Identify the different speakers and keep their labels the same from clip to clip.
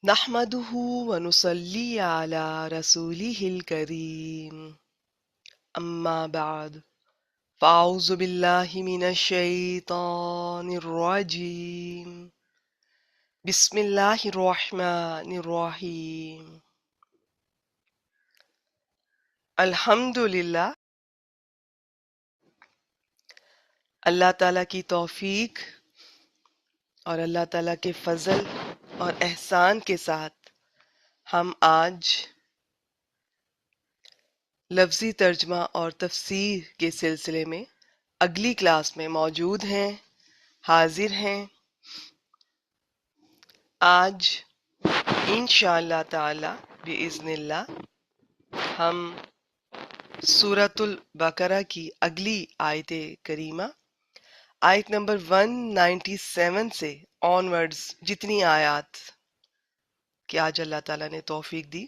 Speaker 1: نحمده ونصلي على رسوله الكريم أما بعد فأعوذ بالله من الشيطان الرجيم بسم الله الرحمن الرحيم الحمد للہ اللہ تعالیٰ کی توفیق اور اللہ تعالیٰ کے فضل اور احسان کے ساتھ ہم آج لفظی ترجمہ اور تفسیر کے سلسلے میں اگلی کلاس میں موجود ہیں، حاضر ہیں۔ آج انشاءاللہ تعالی بإذن اللہ ہم سورۃ البقرہ کی اگلی آیت کریمہ آیت نمبر 197 سے آنورڈز جتنی آیات کہ آج اللہ تعالیٰ نے توفیق دی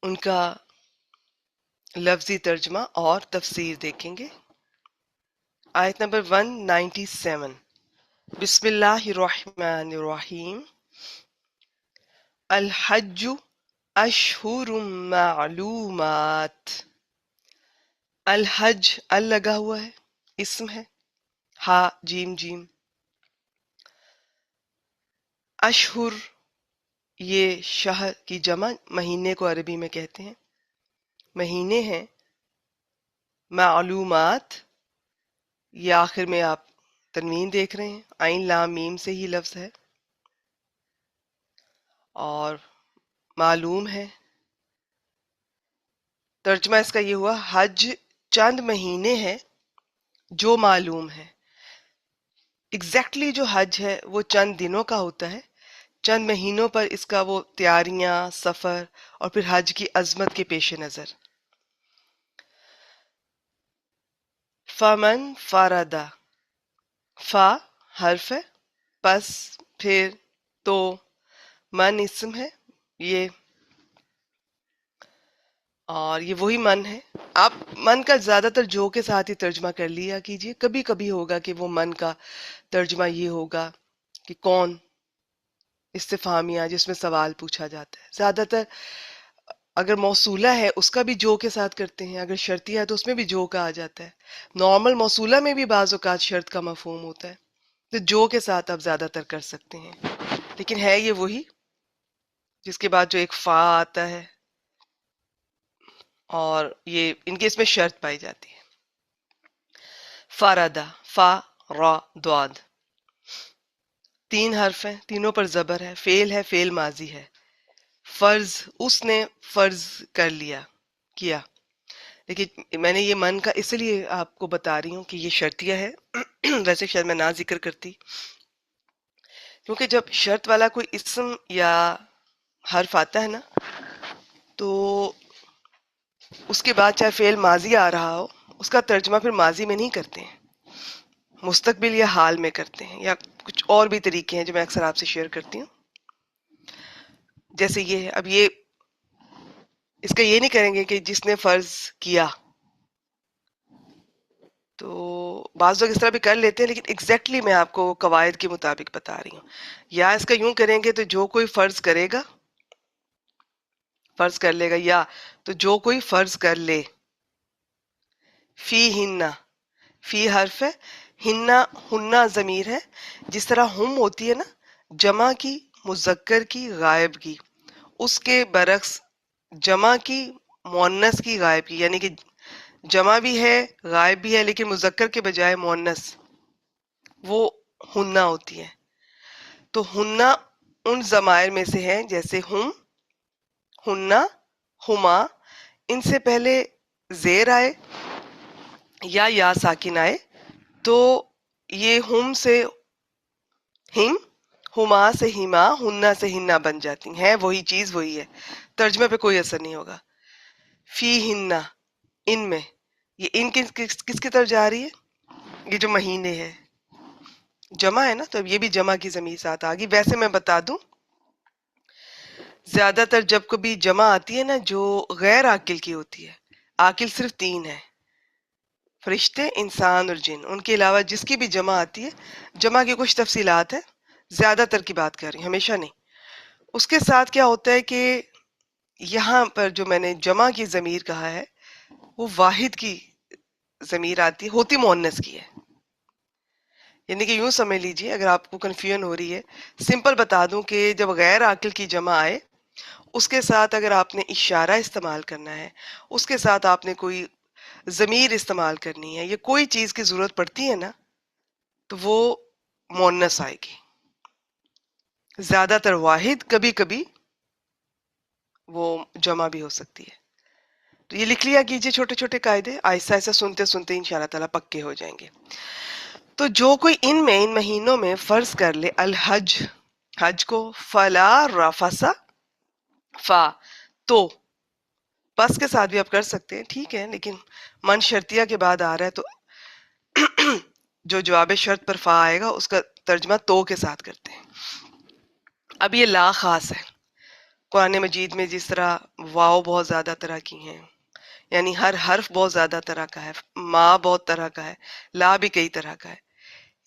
Speaker 1: ان کا لفظی ترجمہ اور تفسیر دیکھیں گے۔ آیت نمبر 197، بسم اللہ الرحمن الرحیم۔ الحج اشہر معلومات۔ الحج ال لگا ہوا ہے، اسم ہے، ہا جیم جیم۔ اشہر یہ شہر کی جمع، مہینے کو عربی میں کہتے ہیں، مہینے ہیں۔ معلومات، یہ آخر میں آپ تنوین دیکھ رہے ہیں، عین لام میم سے ہی لفظ ہے اور معلوم ہے۔ ترجمہ اس کا یہ ہوا، حج چند مہینے ہیں جو معلوم ہے۔ ایگزیکٹلی جو حج ہے وہ چند دنوں کا ہوتا ہے، چند مہینوں پر اس کا وہ تیاریاں، سفر اور پھر حج کی عظمت کے پیش نظر۔ فمن فردا، فا حرف ہے، پس پھر تو، من اسم ہے یہ، اور یہ وہی من ہے۔ آپ من کا زیادہ تر جو کے ساتھ ہی ترجمہ کر لیا کیجئے، کبھی کبھی ہوگا کہ وہ من کا ترجمہ یہ ہوگا کہ کون، استفہامیہ جس میں سوال پوچھا جاتا ہے۔ زیادہ تر اگر موصولہ ہے اس کا بھی جو کے ساتھ کرتے ہیں، اگر شرطیہ ہے تو اس میں بھی جو کا آ جاتا ہے۔ نارمل موصولہ میں بھی بعض اوقات شرط کا مفہوم ہوتا ہے، تو جو کے ساتھ آپ زیادہ تر کر سکتے ہیں، لیکن ہے یہ وہی جس کے بعد جو ایک فا آتا ہے، اور یہ ان کے اس میں شرط پائی جاتی ہے۔ فارادہ، فا را دواد، تین حرف ہیں، تینوں پر زبر ہے، فعل ہے، فعل ماضی ہے۔ فرض، اس نے فرض کر لیا، کیا، لیکن میں نے یہ من کا اس لیے آپ کو بتا رہی ہوں کہ یہ شرطیہ ہے ویسے شاید میں نہ ذکر کرتی، کیونکہ جب شرط والا کوئی اسم یا حرف آتا ہے نا تو اس کے بعد چاہے فعل ماضی آ رہا ہو، اس کا ترجمہ پھر ماضی میں نہیں کرتے ہیں، مستقبل یا حال میں کرتے ہیں، یا کچھ اور بھی طریقے ہیں جو میں اکثر آپ سے شیئر کرتی ہوں۔ جیسے یہ ہے، اب یہ اس کا یہ نہیں کریں گے کہ جس نے فرض کیا، تو بعض لوگ اس طرح بھی کر لیتے ہیں، لیکن ایگزیکٹلی میں آپ کو قواعد کے مطابق بتا رہی ہوں۔ یا اس کا یوں کریں گے تو جو کوئی فرض کرے گا، فرض کر لے گا، یا تو جو کوئی فرض کر لے۔ فی ہننا، فی حرف ہے، ہننا ہننا ضمیر ہے، جس طرح ہم ہوتی ہے نا جمع کی، مذکر کی، غائب کی، اس کے برعکس جمع کی، مؤنث کی، غائب کی، یعنی کہ جمع بھی ہے غائب بھی ہے لیکن مذکر کے بجائے مؤنث، وہ ہننا ہوتی ہے۔ تو ہننا ان ضمائر میں سے ہیں جیسے ہم، ہننا، ہما، ان سے پہلے زیر آئے یا ساکن آئے تو یہ ہم سے ہم، ہما سے ہما، ہننا سے ہننا بن جاتی ہیں، وہی چیز وہی ہے، ترجمے پہ کوئی اثر نہیں ہوگا۔ فی ہننا، ان میں، یہ ان کس کی طرف جا رہی ہے؟ یہ جو مہینے ہے جمع ہے نا، تو اب یہ بھی جمع کی ضمیر ساتھ آ گئی۔ ویسے میں بتا دوں، زیادہ تر جب کبھی جمع آتی ہے نا جو غیر عاقل کی ہوتی ہے، عاقل صرف تین ہے، فرشتے، انسان اور جن، ان کے علاوہ جس کی بھی جمع آتی ہے، جمع کی کچھ تفصیلات ہیں، زیادہ تر کی بات کر رہی ہوں، ہمیشہ نہیں. اس کے ساتھ کیا ہوتا ہے کہ یہاں پر جو میں نے جمع کی ضمیر کہا ہے وہ واحد کی ضمیر آتی ہوتی مؤنث کی ہے. یعنی کہ یوں سمجھ لیجیے، اگر آپ کو کنفیوژن ہو رہی ہے، سمپل بتا دوں کہ جب غیر عاقل کی جمع آئے، اس کے ساتھ اگر آپ نے اشارہ استعمال کرنا ہے، اس کے ساتھ آپ نے کوئی ضمیر استعمال کرنی ہے یا کوئی چیز کی ضرورت پڑتی ہے نا، تو وہ مؤنث آئے گی. زیادہ تر واحد، کبھی کبھی وہ جمع بھی ہو سکتی ہے. تو یہ لکھ لیا کیجئے چھوٹے چھوٹے قاعدے، آہستہ آہستہ سنتے سنتے انشاءاللہ تعالیٰ پکے ہو جائیں گے. تو جو کوئی ان مہینوں میں فرض کر لے الحج، حج کو، فلا رفسا، فا تو پس کے ساتھ بھی آپ کر سکتے ہیں، ٹھیک ہے، لیکن من شرطیہ کے بعد آ رہا ہے تو جو جواب شرط پر فا آئے گا اس کا ترجمہ تو کے ساتھ کرتے ہیں. اب یہ لا خاص ہے. قرآن مجید میں جس طرح واو بہت زیادہ طرح کی ہیں، یعنی ہر حرف بہت زیادہ طرح کا ہے، ما بہت طرح کا ہے، لا بھی کئی طرح کا ہے.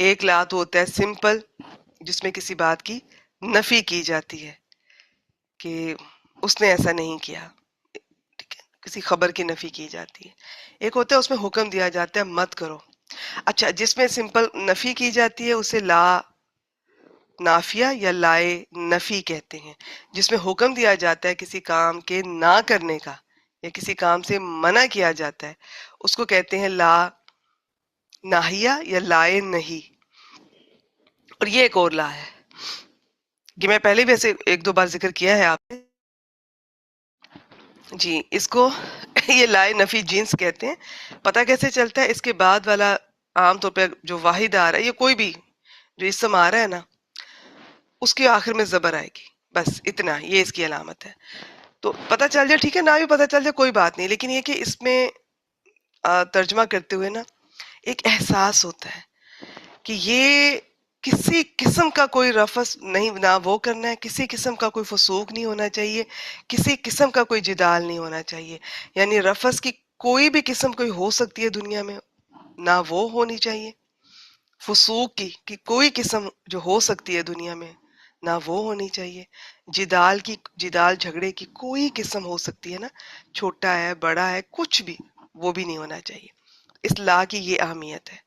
Speaker 1: ایک لا تو ہوتا ہے سمپل، جس میں کسی بات کی نفی کی جاتی ہے کہ اس نے ایسا نہیں کیا، ٹھیک ہے، کسی خبر کی نفی کی جاتی ہے. ایک ہوتا ہے اس میں حکم دیا جاتا ہے مت کرو. اچھا، جس میں سمپل نفی کی جاتی ہے اسے لا نافیہ یا لائے نفی کہتے ہیں. جس میں حکم دیا جاتا ہے کسی کام کے نہ کرنے کا یا کسی کام سے منع کیا جاتا ہے اس کو کہتے ہیں لا ناہیہ یا لائے نہیں. اور یہ ایک اور لا ہے کہ میں پہلے بھی ایسے ایک دو بار ذکر کیا ہے آپ نے جی، اس کو یہ لائے نفی جنس کہتے ہیں. پتہ کیسے چلتا ہے؟ اس کے بعد والا عام طور پہ جو واحد آ رہا ہے یا کوئی بھی جو اسم آ رہا ہے نا، اس کے آخر میں زبر آئے گی، بس اتنا، یہ اس کی علامت ہے. تو پتہ چل جائے ٹھیک ہے، نہ بھی پتہ چل جائے کوئی بات نہیں، لیکن یہ کہ اس میں ترجمہ کرتے ہوئے نا ایک احساس ہوتا ہے کہ یہ کسی قسم کا کوئی رفس نہیں، نہ وہ کرنا ہے، کسی قسم کا کوئی فسوق نہیں ہونا چاہیے، کسی قسم کا کوئی جدال نہیں ہونا چاہیے. یعنی رفس کی کوئی بھی قسم کوئی ہو سکتی ہے دنیا میں، نہ وہ ہونی چاہیے. فسوق کی کوئی قسم جو ہو سکتی ہے دنیا میں، نہ وہ ہونی چاہیے. جدال جھگڑے کی کوئی قسم ہو سکتی ہے نا، چھوٹا ہے بڑا ہے کچھ بھی، وہ بھی نہیں ہونا چاہیے. اس لا کی یہ اہمیت ہے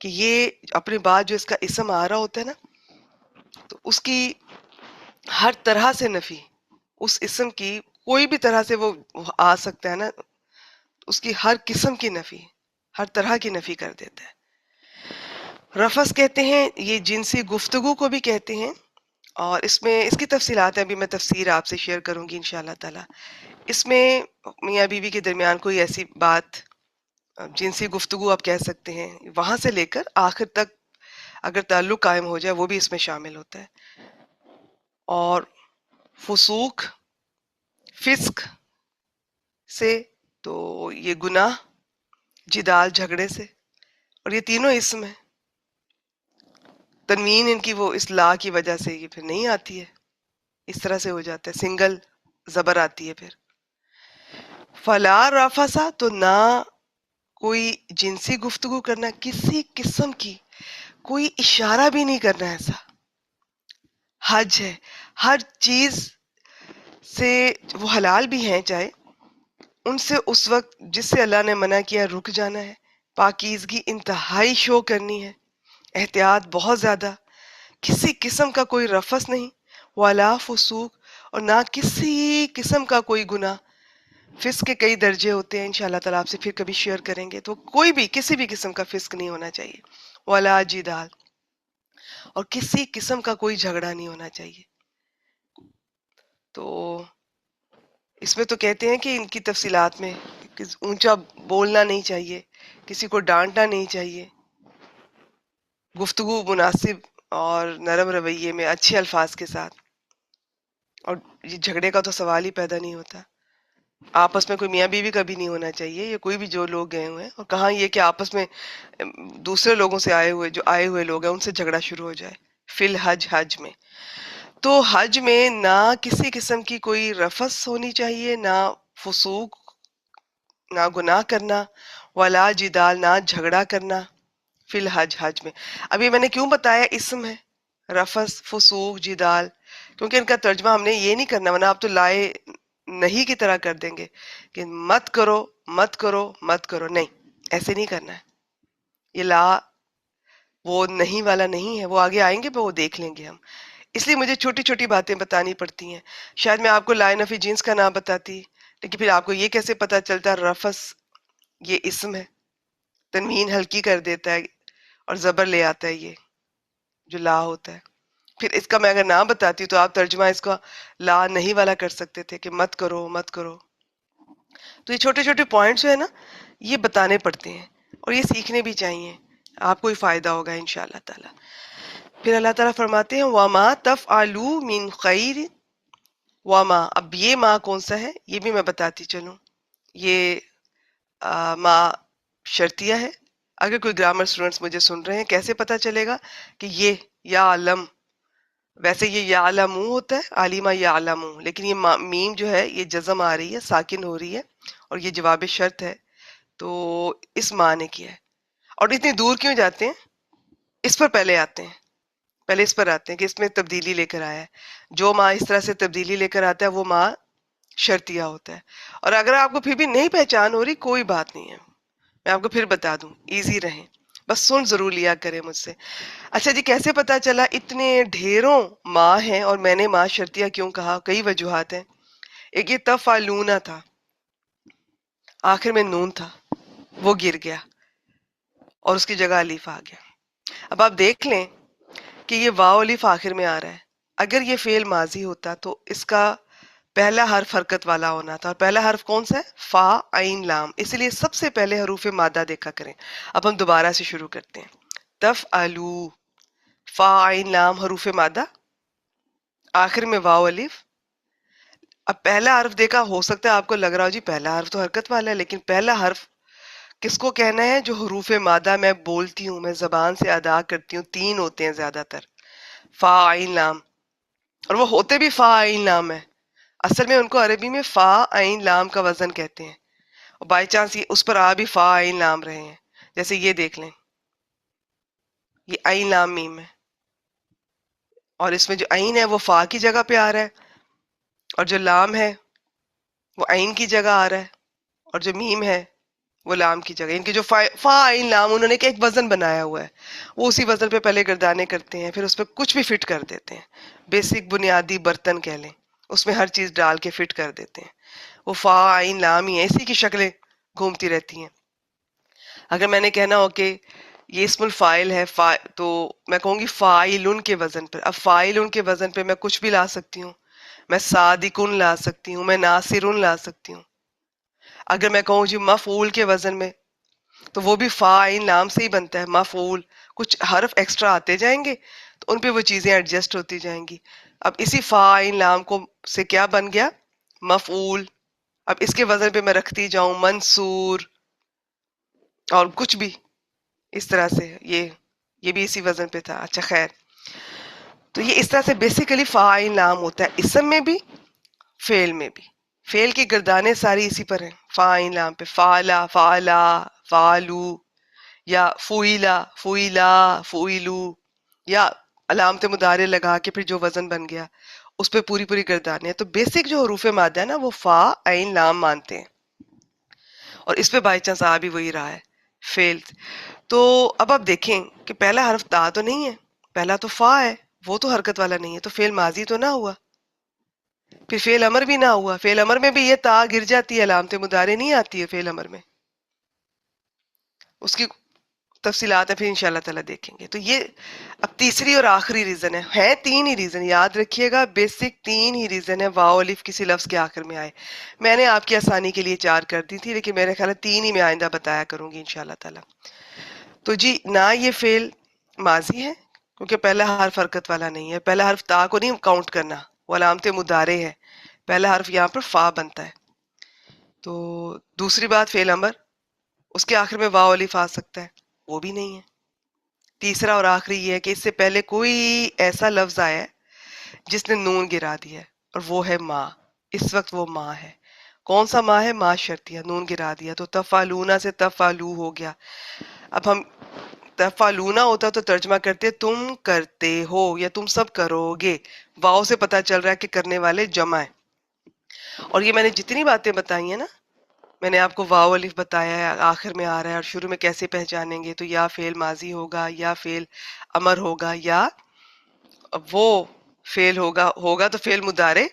Speaker 1: کہ یہ اپنے بعد جو اس کا اسم آ رہا ہوتا ہے نا، تو اس کی ہر طرح سے نفی، اس اسم کی کوئی بھی طرح سے وہ آ سکتا ہے نا، اس کی ہر قسم کی نفی، ہر طرح کی نفی کر دیتا ہے. رفس کہتے ہیں، یہ جنسی گفتگو کو بھی کہتے ہیں. اور اس میں اس کی تفصیلات ہیں، ابھی میں تفسیر آپ سے شیئر کروں گی انشاءاللہ تعالی. اس میں میاں بیوی کے درمیان کوئی ایسی بات، جنسی گفتگو آپ کہہ سکتے ہیں، وہاں سے لے کر آخر تک اگر تعلق قائم ہو جائے وہ بھی اس میں شامل ہوتا ہے. اور فسوق، فسق سے تو یہ گناہ، جدال جھگڑے سے، اور یہ تینوں اسم ہیں. تنوین ان کی وہ اصلاح کی وجہ سے یہ پھر نہیں آتی ہے، اس طرح سے ہو جاتا ہے، سنگل زبر آتی ہے. پھر فلا رافسا تو نہ کوئی جنسی گفتگو کرنا، کسی قسم کی کوئی اشارہ بھی نہیں کرنا. ایسا حج ہے، ہر چیز سے وہ حلال بھی ہیں چاہے، ان سے اس وقت جس سے اللہ نے منع کیا رک جانا ہے. پاکیزگی انتہائی شو کرنی ہے، احتیاط بہت زیادہ، کسی قسم کا کوئی رفس نہیں، ولا فسوق، اور نہ کسی قسم کا کوئی گناہ. فسق کے کئی درجے ہوتے ہیں، انشاءاللہ تعالیٰ آپ سے پھر کبھی شیئر کریں گے. تو کوئی بھی کسی بھی قسم کا فسق نہیں ہونا چاہیے، ولا جدال، اور کسی قسم کا کوئی جھگڑا نہیں ہونا چاہیے. تو اس میں تو کہتے ہیں کہ ان کی تفصیلات میں کہ اونچا بولنا نہیں چاہیے، کسی کو ڈانٹنا نہیں چاہیے، گفتگو مناسب اور نرم رویے میں اچھے الفاظ کے ساتھ. اور یہ جھگڑے کا تو سوال ہی پیدا نہیں ہوتا. آپس میں کوئی میاں بیوی کا بھی نہیں ہونا چاہیے، یا کوئی بھی جو لوگ گئے ہوئے ہیں. اور کہاں یہ کہ آپس میں دوسرے لوگوں سے آئے ہوئے لوگ ہیں ان سے جھگڑا شروع ہو جائے فی الحج، حج میں. تو حج میں نہ کسی قسم کی کوئی رفس ہونی چاہیے، نہ فسوق، نہ گناہ کرنا، ولا جدال، نہ جھگڑا کرنا فی الحج، حج میں. ابھی میں نے کیوں بتایا اسم ہے؟ رفس، فسوق، جدال، کیونکہ ان کا ترجمہ ہم نے یہ نہیں کرنا، ورنہ آپ تو لائے نہیں کی طرح کر دیں گے کہ مت کرو مت کرو مت کرو، نہیں، ایسے نہیں کرنا ہے. یہ لا وہ نہیں والا نہیں ہے، وہ آگے آئیں گے وہ دیکھ لیں گے ہم. اس لیے مجھے چھوٹی چھوٹی باتیں بتانی پڑتی ہیں. شاید میں آپ کو لائن آف جینس کا نام بتاتی، لیکن پھر آپ کو یہ کیسے پتا چلتا رفس یہ اسم ہے، تنوین ہلکی کر دیتا ہے اور زبر لے آتا ہے یہ جو لا ہوتا ہے. پھر اس کا میں اگر نام بتاتی تو آپ ترجمہ اس کا لا نہیں والا کر سکتے تھے کہ مت کرو مت کرو. تو یہ چھوٹے چھوٹے پوائنٹس جو ہے نا یہ بتانے پڑتے ہیں اور یہ سیکھنے بھی چاہیے، آپ کو ہی فائدہ ہوگا انشاءاللہ تعالی. پھر اللہ تعالیٰ فرماتے ہیں وَمَا تَفْعَلُوا مِنْ خَيْرٍ. وَمَا، اب یہ ماں کون سا ہے یہ بھی میں بتاتی چلوں. یہ ماں شرطیہ ہے. اگر کوئی گرامر اسٹوڈنٹس مجھے سن رہے ہیں کیسے پتا چلے گا کہ یہ یا علم، ویسے یہ یا علمو ہوتا ہے، عالمہ یا علمو، لیکن یہ میم جو ہے یہ جزم آ رہی ہے، ساکن ہو رہی ہے اور یہ جواب شرط ہے، تو اس ماں نے کیا ہے. اور اتنی دور کیوں جاتے ہیں؟ اس پر پہلے آتے ہیں، پہلے اس پر آتے ہیں کہ اس میں تبدیلی لے کر آیا ہے. جو ماں اس طرح سے تبدیلی لے کر آتا ہے وہ ماں شرطیہ ہوتا ہے. اور اگر آپ کو پھر بھی نہیں پہچان ہو رہی کوئی بات نہیں ہے، میں آپ کو پھر بتا دوں، ایزی رہیں، بس سن ضرور لیا کریں مجھ سے. اچھا جی، کیسے پتا چلا؟ اتنے ڈھیروں ماں ہیں اور میں نے ماں شرطیہ کیوں کہا؟ کئی وجوہات ہیں. ایک یہ تفعلون تھا، آخر میں نون تھا وہ گر گیا اور اس کی جگہ الف آ گیا. اب آپ دیکھ لیں کہ یہ واو الف آخر میں آ رہا ہے. اگر یہ فعل ماضی ہوتا تو اس کا پہلا حرف حرکت والا ہونا تھا، اور پہلا حرف کون سا ہے؟ فا عین لام. اسی لیے سب سے پہلے حروف مادہ دیکھا کریں. اب ہم دوبارہ سے شروع کرتے ہیں. تفعلو، فا عین لام حروف مادہ، آخر میں واو الف. اب پہلا حرف دیکھا، ہو سکتا ہے آپ کو لگ رہا ہو جی پہلا حرف تو حرکت والا ہے، لیکن پہلا حرف کس کو کہنا ہے؟ جو حروف مادہ میں بولتی ہوں، میں زبان سے ادا کرتی ہوں، تین ہوتے ہیں زیادہ تر، فا عین لام. اور وہ ہوتے بھی فا عین لام ہے. اصل میں ان کو عربی میں فا عین لام کا وزن کہتے ہیں، اور بائی چانس یہ اس پر آ بھی فا عین لام رہے ہیں. جیسے یہ دیکھ لیں، یہ عین لام میم ہے، اور اس میں جو عین ہے وہ فا کی جگہ پہ آ رہا ہے، اور جو لام ہے وہ عین کی جگہ آ رہا ہے، اور جو میم ہے وہ لام کی جگہ. ان کے جو فا عین لام انہوں نے کہ ایک وزن بنایا ہوا ہے، وہ اسی وزن پہ پہلے گردانے کرتے ہیں، پھر اس پہ کچھ بھی فٹ کر دیتے ہیں. بیسک بنیادی برتن کہہ لیں، اس میں ہر چیز ڈال کے فٹ کر دیتے ہیں. وہ فا عین لام ہی ہے، اسی کی شکلیں گھومتی رہتی ہیں. اگر میں نے کہنا ہو کہ یہ اسم الفاعل ہے تو میں کہوں گی فاعلن کے وزن پر. اب فاعلن کے وزن پہ میں کچھ بھی لا سکتی ہوں، میں صادقن لا سکتی ہوں، میں ناصرن لا سکتی ہوں. اگر میں کہوں جی مفعول کے وزن میں تو وہ بھی فا عین لام سے ہی بنتا ہے. مفعول، کچھ حرف ایکسٹرا آتے جائیں گے تو ان پہ وہ چیزیں ایڈجسٹ ہوتی جائیں گی. اب اسی فا عین لام کو سے کیا بن گیا؟ مفعول. اب اس کے وزن پہ میں رکھتی جاؤں منصور اور کچھ بھی اس طرح سے، یہ بھی اسی وزن پہ تھا. اچھا خیر، تو یہ اس طرح سے بیسیکلی فا عین لام ہوتا ہے، اسم میں بھی فعل میں بھی. فعل کی گردانیں ساری اسی پر ہیں، فا عین لام پہ. فعلا، فعلا، فعلو، یا فوئلا، فوئلا، فوئلو، یا علامت مضارع لگا کے پھر جو وزن بن گیا اس پہ پوری پوری گردانیں ہیں. تو بیسک جو حروف مادہ ہے نا وہ فا عین لام مانتے ہیں، اور اس پہ بائی چانس آ بھی وہی رہا ہے، فعل. تو اب آپ دیکھیں کہ پہلا حرف تا تو نہیں ہے، پہلا تو فا ہے، وہ تو حرکت والا نہیں ہے، تو فعل ماضی تو نہ ہوا. پھر فعل امر بھی نہ ہوا. فعل امر میں بھی یہ تا گر جاتی ہے، علامت مضارع نہیں آتی ہے فعل امر میں. اس کی تفصیلات ہیں پھر انشاءاللہ تعالیٰ دیکھیں گے. تو یہ اب تیسری اور آخری ریزن ہے تین ہی ریزن، یاد رکھیے گا، بیسک تین ہی ریزن ہے واو الف کسی لفظ کے آخر میں آئے. میں نے آپ کی آسانی کے لیے چار کر دی تھی، لیکن میرے خیال ہے تین ہی میں آئندہ بتایا کروں گی انشاءاللہ تعالیٰ. تو جی، نہ یہ فعل ماضی ہے کیونکہ پہلا حرف حرکت والا نہیں ہے، پہلا حرف تا کو نہیں کاؤنٹ کرنا، وہ علامت مضارع ہے، پہلا حرف یہاں پر فا بنتا ہے. تو دوسری بات فعل امر، اس کے آخر میں واو الف آ سکتا ہے، وہ بھی نہیں ہے. تیسرا اور آخری یہ ہے کہ اس سے پہلے کوئی ایسا لفظ آیا ہے جس نے نون گرا دیا ہے، اور وہ ہے ماں. اس وقت وہ ماں ہے. کون سا ماں ہے؟ ماں شرطیہ، نون گرا دیا تو تفعلون سے تفعلو ہو گیا. اب ہم تفعلونا ہوتا تو ترجمہ کرتے تم کرتے ہو یا تم سب کرو گے. واؤ سے پتہ چل رہا ہے کہ کرنے والے جمع ہے. اور یہ میں نے جتنی باتیں بتائی ہیں نا، میں نے آپ کو واو الف بتایا ہے، آخر میں آ رہا ہے اور شروع میں کیسے پہچانیں گے، تو یا فعل ماضی ہوگا یا فعل امر ہوگا یا وہ فعل ہوگا تو فعل مضارع،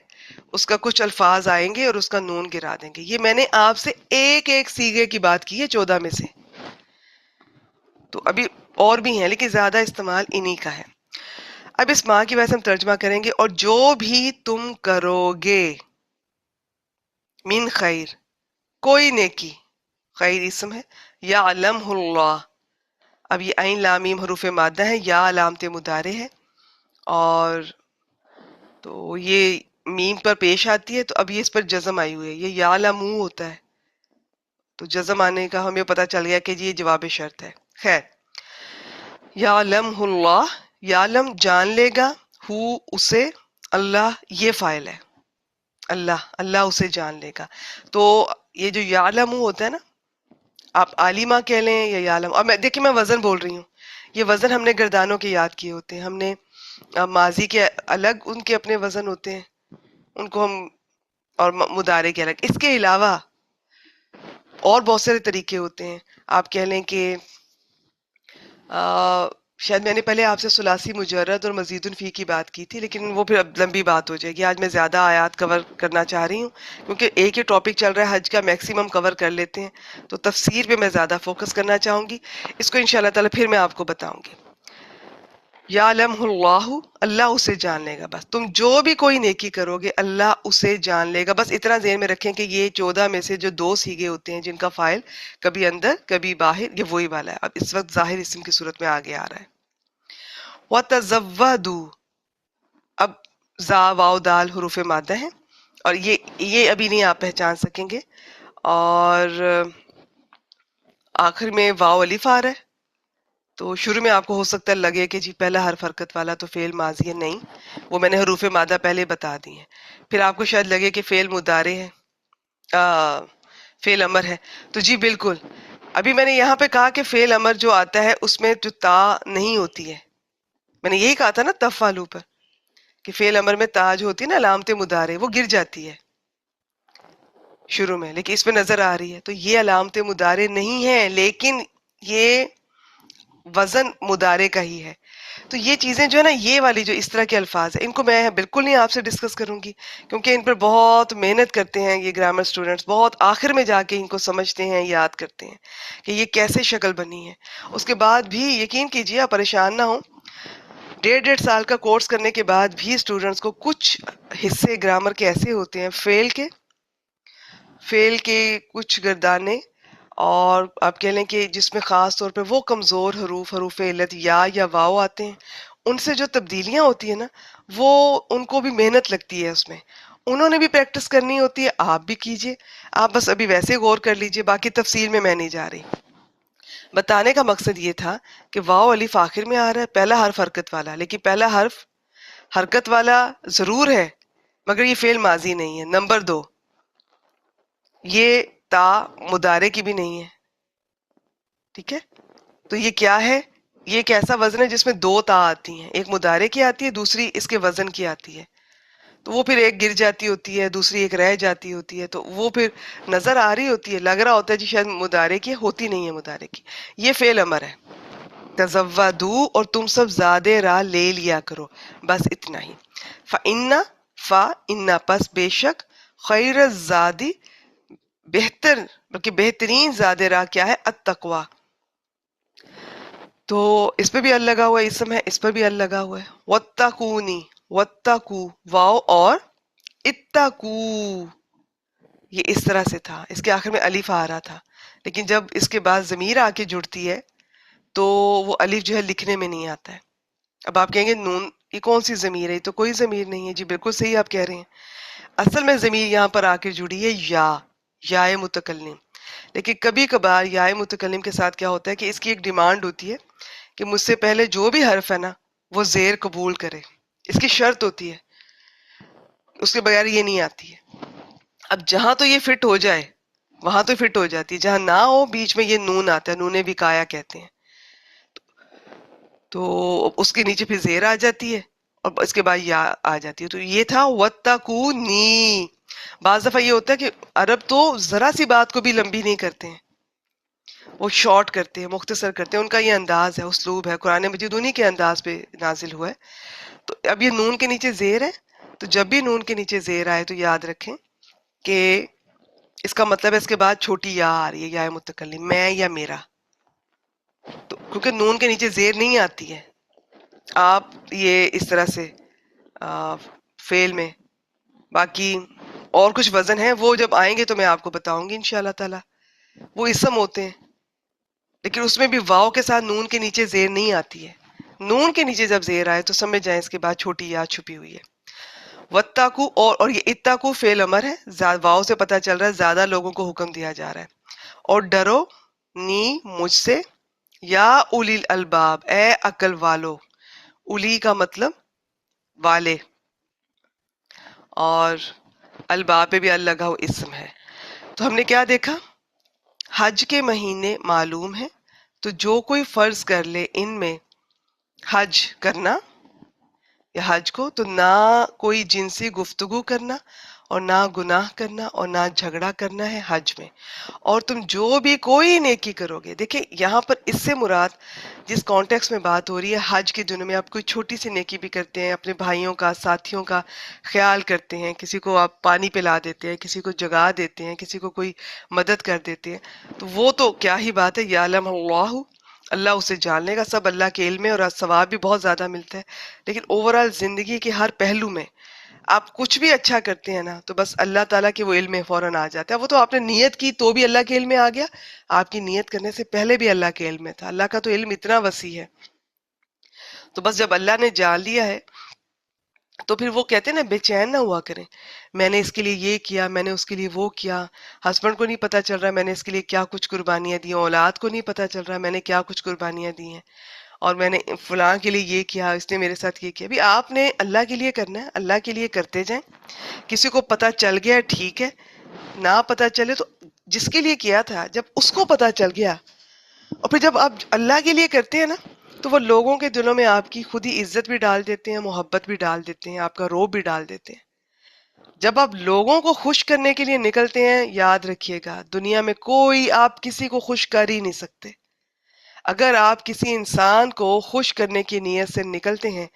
Speaker 1: اس کا کچھ الفاظ آئیں گے اور اس کا نون گرا دیں گے. یہ میں نے آپ سے ایک ایک سیغے کی بات کی ہے 14 میں سے، تو ابھی اور بھی ہیں لیکن زیادہ استعمال انہی کا ہے. اب اس ماں کی وجہ سے ہم ترجمہ کریں گے، اور جو بھی تم کرو گے من خیر، کوئی نیکی، خیر اسم ہے، یا علمہ اللہ. اب یہ عین لام میم حروف مادہ ہے، یا علامت مضارع ہے، اور تو یہ میم پر پیش آتی ہے، تو اب یہ اس پر جزم آئی ہوئی ہے، یہ یا لمو ہوتا ہے، تو جزم آنے کا ہمیں پتہ چل گیا کہ جی یہ جواب شرط ہے. خیر، یعلمہ اللہ، یعلم جان لے گا، ہو اسے، اللہ یہ فاعل ہے، اللہ اسے جان لے گا. تو یہ جو یعلم ہوتا ہے نا، آپ عالمہ کہہ لیں یا یعلم. اور دیکھیں میں وزن بول رہی ہوں، یہ وزن ہم نے گردانوں کے یاد کیے ہوتے ہیں، ہم نے ماضی کے الگ ان کے اپنے وزن ہوتے ہیں، ان کو ہم، اور مضارع کے الگ. اس کے علاوہ اور بہت سارے طریقے ہوتے ہیں. آپ کہہ لیں کہ شاید میں نے پہلے آپ سے ثلاثی مجرد اور مزید فی کی بات کی تھی، لیکن وہ پھر اب لمبی بات ہو جائے گی. آج میں زیادہ آیات کور کرنا چاہ رہی ہوں کیونکہ ایک ہی ٹاپک چل رہا ہے، حج کا میکسیمم کور کر لیتے ہیں، تو تفسیر پہ میں زیادہ فوکس کرنا چاہوں گی. اس کو انشاءاللہ تعالیٰ پھر میں آپ کو بتاؤں گی. یعلمہ اللہ، اللہ اسے جان لے گا. بس تم جو بھی کوئی نیکی کرو گے اللہ اسے جان لے گا. بس اتنا ذہن میں رکھیں کہ یہ 14 میں سے جو 2 سیغے ہوتے ہیں جن کا فاعل کبھی اندر کبھی باہر، یہ وہی والا ہے. اب اس وقت ظاہر اسم کی صورت میں آگے آ رہا ہے. وَتَزَوَّدُوا، اب زا واو دال حروف مادہ ہیں، اور یہ ابھی نہیں آپ پہچان سکیں گے. اور آخر میں واو الف آ رہا ہے، تو شروع میں آپ کو ہو سکتا ہے لگے کہ جی پہلا حرف حرکت والا تو فعل ماضی ہے. نہیں، وہ میں نے حروف مادہ پہلے بتا دی ہیں. پھر آپ کو شاید لگے کہ فعل مضارع ہے، فعل امر ہے. تو جی بالکل، ابھی میں نے یہاں پہ کہا کہ فعل امر جو آتا ہے اس میں جو تا نہیں ہوتی ہے، میں نے یہی کہا تھا نا تفعلوا پر، کہ فعل امر میں تا جو ہوتی ہے نا علامت مضارع، وہ گر جاتی ہے شروع میں، لیکن اس پہ نظر آ رہی ہے. تو یہ علامت مضارع نہیں ہے، لیکن یہ وزن مضارع کا ہی ہے. تو یہ چیزیں جو ہے نا، یہ والی جو اس طرح کے الفاظ ہیں، ان کو میں بالکل نہیں آپ سے ڈسکس کروں گی، کیونکہ ان پر بہت محنت کرتے ہیں یہ گرامر سٹوڈنٹس، بہت آخر میں جا کے ان کو سمجھتے ہیں، یاد کرتے ہیں کہ یہ کیسے شکل بنی ہے. اس کے بعد بھی یقین کیجیے، آپ پریشان نہ ہوں، 1.5 سال کا کورس کرنے کے بعد بھی اسٹوڈنٹس کو کچھ حصے گرامر کے ایسے ہوتے ہیں، فعل کے کچھ گردانے، اور آپ کہہ لیں کہ جس میں خاص طور پہ وہ کمزور حروف علت یا واو آتے ہیں، ان سے جو تبدیلیاں ہوتی ہیں نا، وہ ان کو بھی محنت لگتی ہے. اس میں انہوں نے بھی پریکٹس کرنی ہوتی ہے، آپ بھی کیجئے. آپ بس ابھی ویسے غور کر لیجئے، باقی تفصیل میں نہیں جا رہی. بتانے کا مقصد یہ تھا کہ واو الف آخر میں آ رہا ہے، پہلا حرف حرکت والا، لیکن پہلا حرف حرکت والا ضرور ہے مگر یہ فعل ماضی نہیں ہے. نمبر 2، یہ تا مضارع کی بھی نہیں ہے. ٹھیک ہے، تو یہ کیا ہے؟ یہ ایک ایسا وزن ہے جس میں 2 تا آتی ہیں، ایک مضارع کی آتی ہے، دوسری اس کے وزن کی آتی ہے. تو وہ پھر ایک گر جاتی ہوتی ہے، دوسری ایک رہ جاتی ہوتی ہے، تو وہ پھر نظر آ رہی ہوتی ہے، لگ رہا ہوتا ہے جی شاید مضارع کی، ہوتی نہیں ہے مضارع کی. یہ فعل امر ہے. تزودو، اور تم سب زیادہ راہ لے لیا کرو. بس اتنا ہی. فَإِنَّ، فَإِنَّ پس بے شک، خیر الزادی بہتر، بلکہ بہترین زیادہ راہ کیا ہے؟ التقوی. تو اس پہ بھی ال لگا ہوا ہے، اسم ہے، اس پر بھی ال لگا ہوا ہے. وَاتَّقُونِ، وَاتَّقُوا واو اور اتقو، یہ اس طرح سے تھا، اس کے آخر میں الف آ رہا تھا، لیکن جب اس کے بعد ضمیر آ کے جڑتی ہے تو وہ الف جو ہے لکھنے میں نہیں آتا ہے. اب آپ کہیں گے نون، یہ کون سی ضمیر ہے؟ یہ تو کوئی ضمیر نہیں ہے. جی بالکل صحیح آپ کہہ رہے ہیں، اصل میں ضمیر یہاں پر آ کے جڑی ہے یا متکلم. لیکن کبھی کبھار یا متکلم کے ساتھ کیا ہوتا ہے کہ اس کی ایک ڈیمانڈ ہوتی ہے کہ مجھ سے پہلے جو بھی حرف ہے نا وہ زیر قبول کرے، اس کی شرط ہوتی ہے، اس کے بغیر یہ نہیں آتی ہے. اب جہاں تو یہ فٹ ہو جائے وہاں تو فٹ ہو جاتی ہے، جہاں نہ ہو بیچ میں یہ نون آتا ہے، نون وقایا کہتے ہیں. تو اس کے نیچے پھر زیر آ جاتی ہے اور اس کے بعد یا آ جاتی ہے. تو یہ تھا وَاتَّقُونِی. بعض دفعہ یہ ہوتا ہے کہ عرب تو ذرا سی بات کو بھی لمبی نہیں کرتے ہیں، وہ شارٹ کرتے ہیں، مختصر کرتے ہیں. ان کا یہ انداز ہے، اسلوب ہے. قرآن مجید انہی کے انداز پہ نازل ہوا ہے. تو اب یہ نون کے نیچے زیر ہے، تو جب بھی نون کے نیچے زیر آئے تو یاد رکھیں کہ اس کا مطلب ہے اس کے بعد چھوٹی یا آ رہی ہے، یا متکلم، میں یا میرا. تو کیونکہ نون کے نیچے زیر نہیں آتی ہے، آپ یہ اس طرح سے فعل میں. باقی اور کچھ وزن ہے، وہ جب آئیں گے تو میں آپ کو بتاؤں گی انشاءاللہ تعالی. وہ اسم ہوتے ہیں، لیکن اس میں بھی واو کے ساتھ نون کے نیچے زیر نہیں آتی ہے. نون کے نیچے جب زیر آئے تو سمجھ جائیں اس کے بعد چھوٹی یا چھپی ہوئی ہے. وَاتَّقُوا، اور یہ اتقوا فعل امر ہے، واو سے پتہ چل رہا ہے زیادہ لوگوں کو حکم دیا جا رہا ہے. اور ڈرو نی مجھ سے، یا اولی الالباب، اے عقل والو. اولی کا مطلب والے، اور الباب پہ بھی ال لگا ہوا اسم ہے. تو ہم نے کیا دیکھا؟ حج کے مہینے معلوم ہیں، تو جو کوئی فرض کر لے ان میں حج کرنا یا حج کو، تو نہ کوئی جنسی گفتگو کرنا اور نہ گناہ کرنا اور نہ جھگڑا کرنا ہے حج میں. اور تم جو بھی کوئی نیکی کرو گے. دیکھیں یہاں پر اس سے مراد جس کانٹیکس میں بات ہو رہی ہے، حج کے دنوں میں آپ کوئی چھوٹی سی نیکی بھی کرتے ہیں، اپنے بھائیوں کا، ساتھیوں کا خیال کرتے ہیں، کسی کو آپ پانی پلا دیتے ہیں، کسی کو جگا دیتے ہیں، کسی کو کوئی مدد کر دیتے ہیں، تو وہ تو کیا ہی بات ہے. یعلم اللہ، اللہ اسے جان لے گا. سب اللہ کے علم میں، اور ثواب بھی بہت زیادہ ملتا ہے. لیکن اوورآل زندگی کے ہر پہلو میں آپ کچھ بھی اچھا کرتے ہیں نا، تو بس اللہ تعالیٰ کے وہ علم میں فوراً آ جاتا ہے. وہ تو آپ نے نیت کی تو بھی اللہ کے علم میں آ گیا، آپ کی نیت کرنے سے پہلے بھی اللہ کے علم میں تھا. اللہ کا تو علم اتنا وسیع ہے. تو بس جب اللہ نے جان لیا ہے تو پھر وہ کہتے ہیں نا، بے چین نہ ہوا کریں. میں نے اس کے لیے یہ کیا، میں نے اس کے لیے وہ کیا. ہسبینڈ کو نہیں پتا چل رہا میں نے اس کے لیے کیا کچھ قربانیاں دی ہیں، اولاد کو نہیں پتا چل رہا میں نے کیا کچھ قربانیاں دی ہیں، اور میں نے فلاں کے لیے یہ کیا، اس نے میرے ساتھ یہ کیا. ابھی آپ نے اللہ کے لیے کرنا ہے، اللہ کے لیے کرتے جائیں. کسی کو پتا چل گیا ٹھیک ہے، نہ پتا چلے تو جس کے لیے کیا تھا جب اس کو پتا چل گیا، اور پھر جب آپ اللہ کے لیے کرتے ہیں نا، تو وہ لوگوں کے دلوں میں آپ کی خود ہی عزت بھی ڈال دیتے ہیں، محبت بھی ڈال دیتے ہیں، آپ کا روب بھی ڈال دیتے ہیں. جب آپ لوگوں کو خوش کرنے کے لیے نکلتے ہیں، یاد رکھیے گا دنیا میں کوئی آپ کسی کو خوش کر ہی نہیں سکتے. اگر آپ کسی انسان کو خوش کرنے کی نیت سے نکلتے ہیں،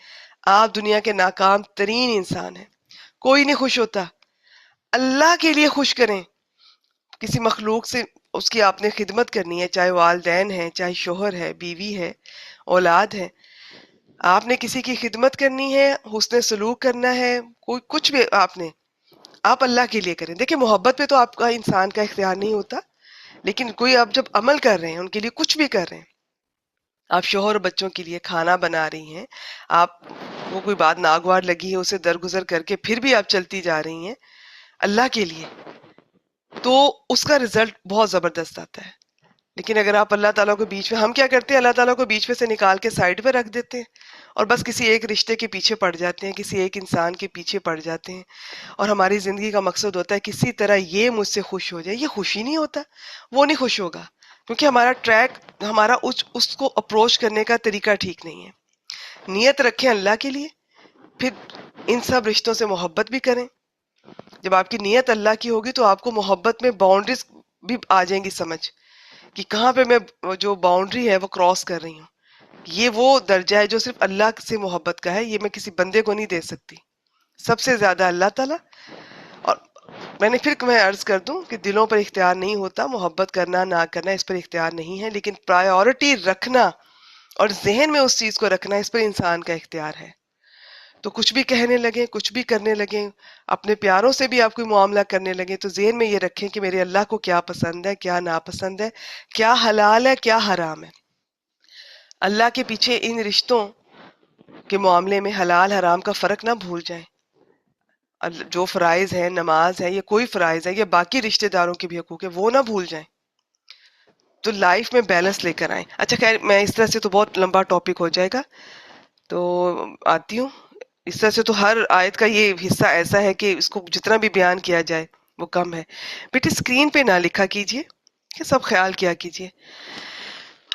Speaker 1: آپ دنیا کے ناکام ترین انسان ہیں. کوئی نہیں خوش ہوتا. اللہ کے لیے خوش کریں. کسی مخلوق سے اس کی آپ نے خدمت کرنی ہے، چاہے والدین ہیں، چاہے شوہر ہے، بیوی ہے، اولاد ہے. آپ نے کسی کی خدمت کرنی ہے، حسن سلوک کرنا ہے، کوئی کچھ بھی آپ اللہ کے لیے کریں. دیکھیں محبت پہ تو آپ کا انسان کا اختیار نہیں ہوتا، لیکن کوئی آپ جب عمل کر رہے ہیں، ان کے لیے کچھ بھی کر رہے ہیں، آپ شوہر اور بچوں کے لیے کھانا بنا رہی ہیں، آپ وہ کوئی بات ناگوار لگی ہے اسے درگزر کر کے پھر بھی آپ چلتی جا رہی ہیں اللہ کے لیے، تو اس کا رزلٹ بہت زبردست آتا ہے. لیکن اگر آپ اللہ تعالیٰ کو بیچ میں، ہم کیا کرتے ہیں، اللہ تعالیٰ کو بیچ میں سے نکال کے سائڈ پہ رکھ دیتے ہیں اور بس کسی ایک رشتے کے پیچھے پڑ جاتے ہیں، کسی ایک انسان کے پیچھے پڑ جاتے ہیں، اور ہماری زندگی کا مقصد ہوتا ہے کسی طرح یہ مجھ سے خوش ہو جائے. یہ خوشی نہیں ہوتا، وہ نہیں خوش ہوگا، کیونکہ ہمارا ٹریک، ہمارا اس کو اپروچ کرنے کا طریقہ ٹھیک نہیں ہے. نیت رکھیں اللہ کے لیے، پھر ان سب رشتوں سے محبت بھی کریں. جب آپ کی نیت اللہ کی ہوگی تو آپ کو محبت میں باؤنڈریز بھی آ جائیں گی سمجھ، کہ کہاں پہ میں جو باؤنڈری ہے وہ کراس کر رہی ہوں. یہ وہ درجہ ہے جو صرف اللہ سے محبت کا ہے، یہ میں کسی بندے کو نہیں دے سکتی، سب سے زیادہ اللہ تعالیٰ. اور میں عرض کر دوں کہ دلوں پر اختیار نہیں ہوتا، محبت کرنا نہ کرنا اس پر اختیار نہیں ہے، لیکن پرائیورٹی رکھنا اور ذہن میں اس چیز کو رکھنا اس پر انسان کا اختیار ہے. تو کچھ بھی کہنے لگیں، کچھ بھی کرنے لگیں، اپنے پیاروں سے بھی آپ کوئی معاملہ کرنے لگیں، تو ذہن میں یہ رکھیں کہ میرے اللہ کو کیا پسند ہے، کیا ناپسند ہے، کیا حلال ہے، کیا حرام ہے. اللہ کے پیچھے ان رشتوں کے معاملے میں حلال حرام کا فرق نہ بھول جائیں. جو فرائض ہے، نماز ہے، یا کوئی فرائض ہے، یا باقی رشتہ داروں کے بھی حقوق ہے، وہ نہ بھول جائیں. تو لائف میں بیلنس لے کر آئیں. اچھا خیر، میں اس طرح سے تو بہت لمبا ٹاپک ہو جائے گا، تو آتی ہوں. اس طرح سے تو ہر آیت کا یہ حصہ ایسا ہے کہ اس کو جتنا بھی بیان کیا جائے وہ کم ہے. بیٹے اسکرین پہ نہ لکھا کیجئے، کہ سب خیال کیا کیجئے.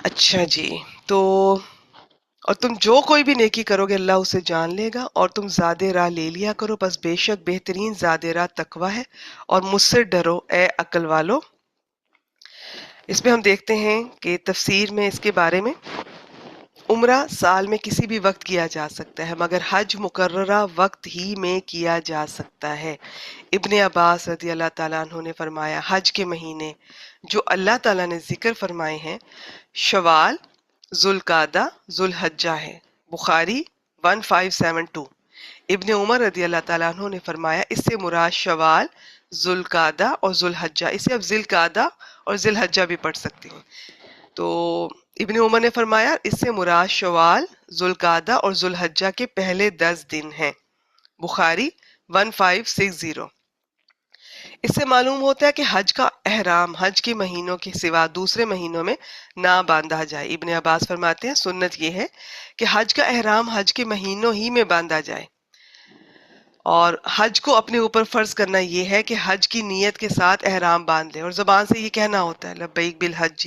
Speaker 1: اچھا جی، تو اور تم جو کوئی بھی نیکی کرو گے اللہ اسے جان لے گا، اور تم زیادہ راہ لے لیا کرو، بس بے شک بہترین زیادہ راہ تقوی ہے، اور مجھ سے ڈرو اے عقل والو۔ اس میں ہم دیکھتے ہیں کہ تفسیر میں اس کے بارے میں عمرہ سال میں کسی بھی وقت کیا جا سکتا ہے، مگر حج مقررہ وقت ہی میں کیا جا سکتا ہے۔ ابن عباس رضی اللہ تعالیٰ عنہ نے فرمایا حج کے مہینے جو اللہ تعالیٰ نے ذکر فرمائے ہیں شوال، ذوالقعدہ، ذوالحجہ ہے۔ بخاری 1572۔ ابن عمر رضی اللہ تعالیٰ عنہ نے فرمایا اس سے مراد شوال، ذوالقعدہ اور ذوالحجہ، اسے اب ذوالقعدہ اور ذوالحجہ بھی پڑھ سکتے ہیں۔ تو ابن عمر نے فرمایا اس سے مراد شوال، ذوالقعدہ اور ذوالحجہ کے پہلے 10 دن ہیں۔ بخاری 1560۔ اس سے معلوم ہوتا ہے کہ حج کا احرام حج کے مہینوں کے سوا دوسرے مہینوں میں نہ باندھا جائے۔ ابن عباس فرماتے ہیں سنت یہ ہے کہ حج کا احرام حج کے مہینوں ہی میں باندھا جائے، اور حج کو اپنے اوپر فرض کرنا یہ ہے کہ حج کی نیت کے ساتھ احرام باندھ لے، اور زبان سے یہ کہنا ہوتا ہے لبیک بالحج،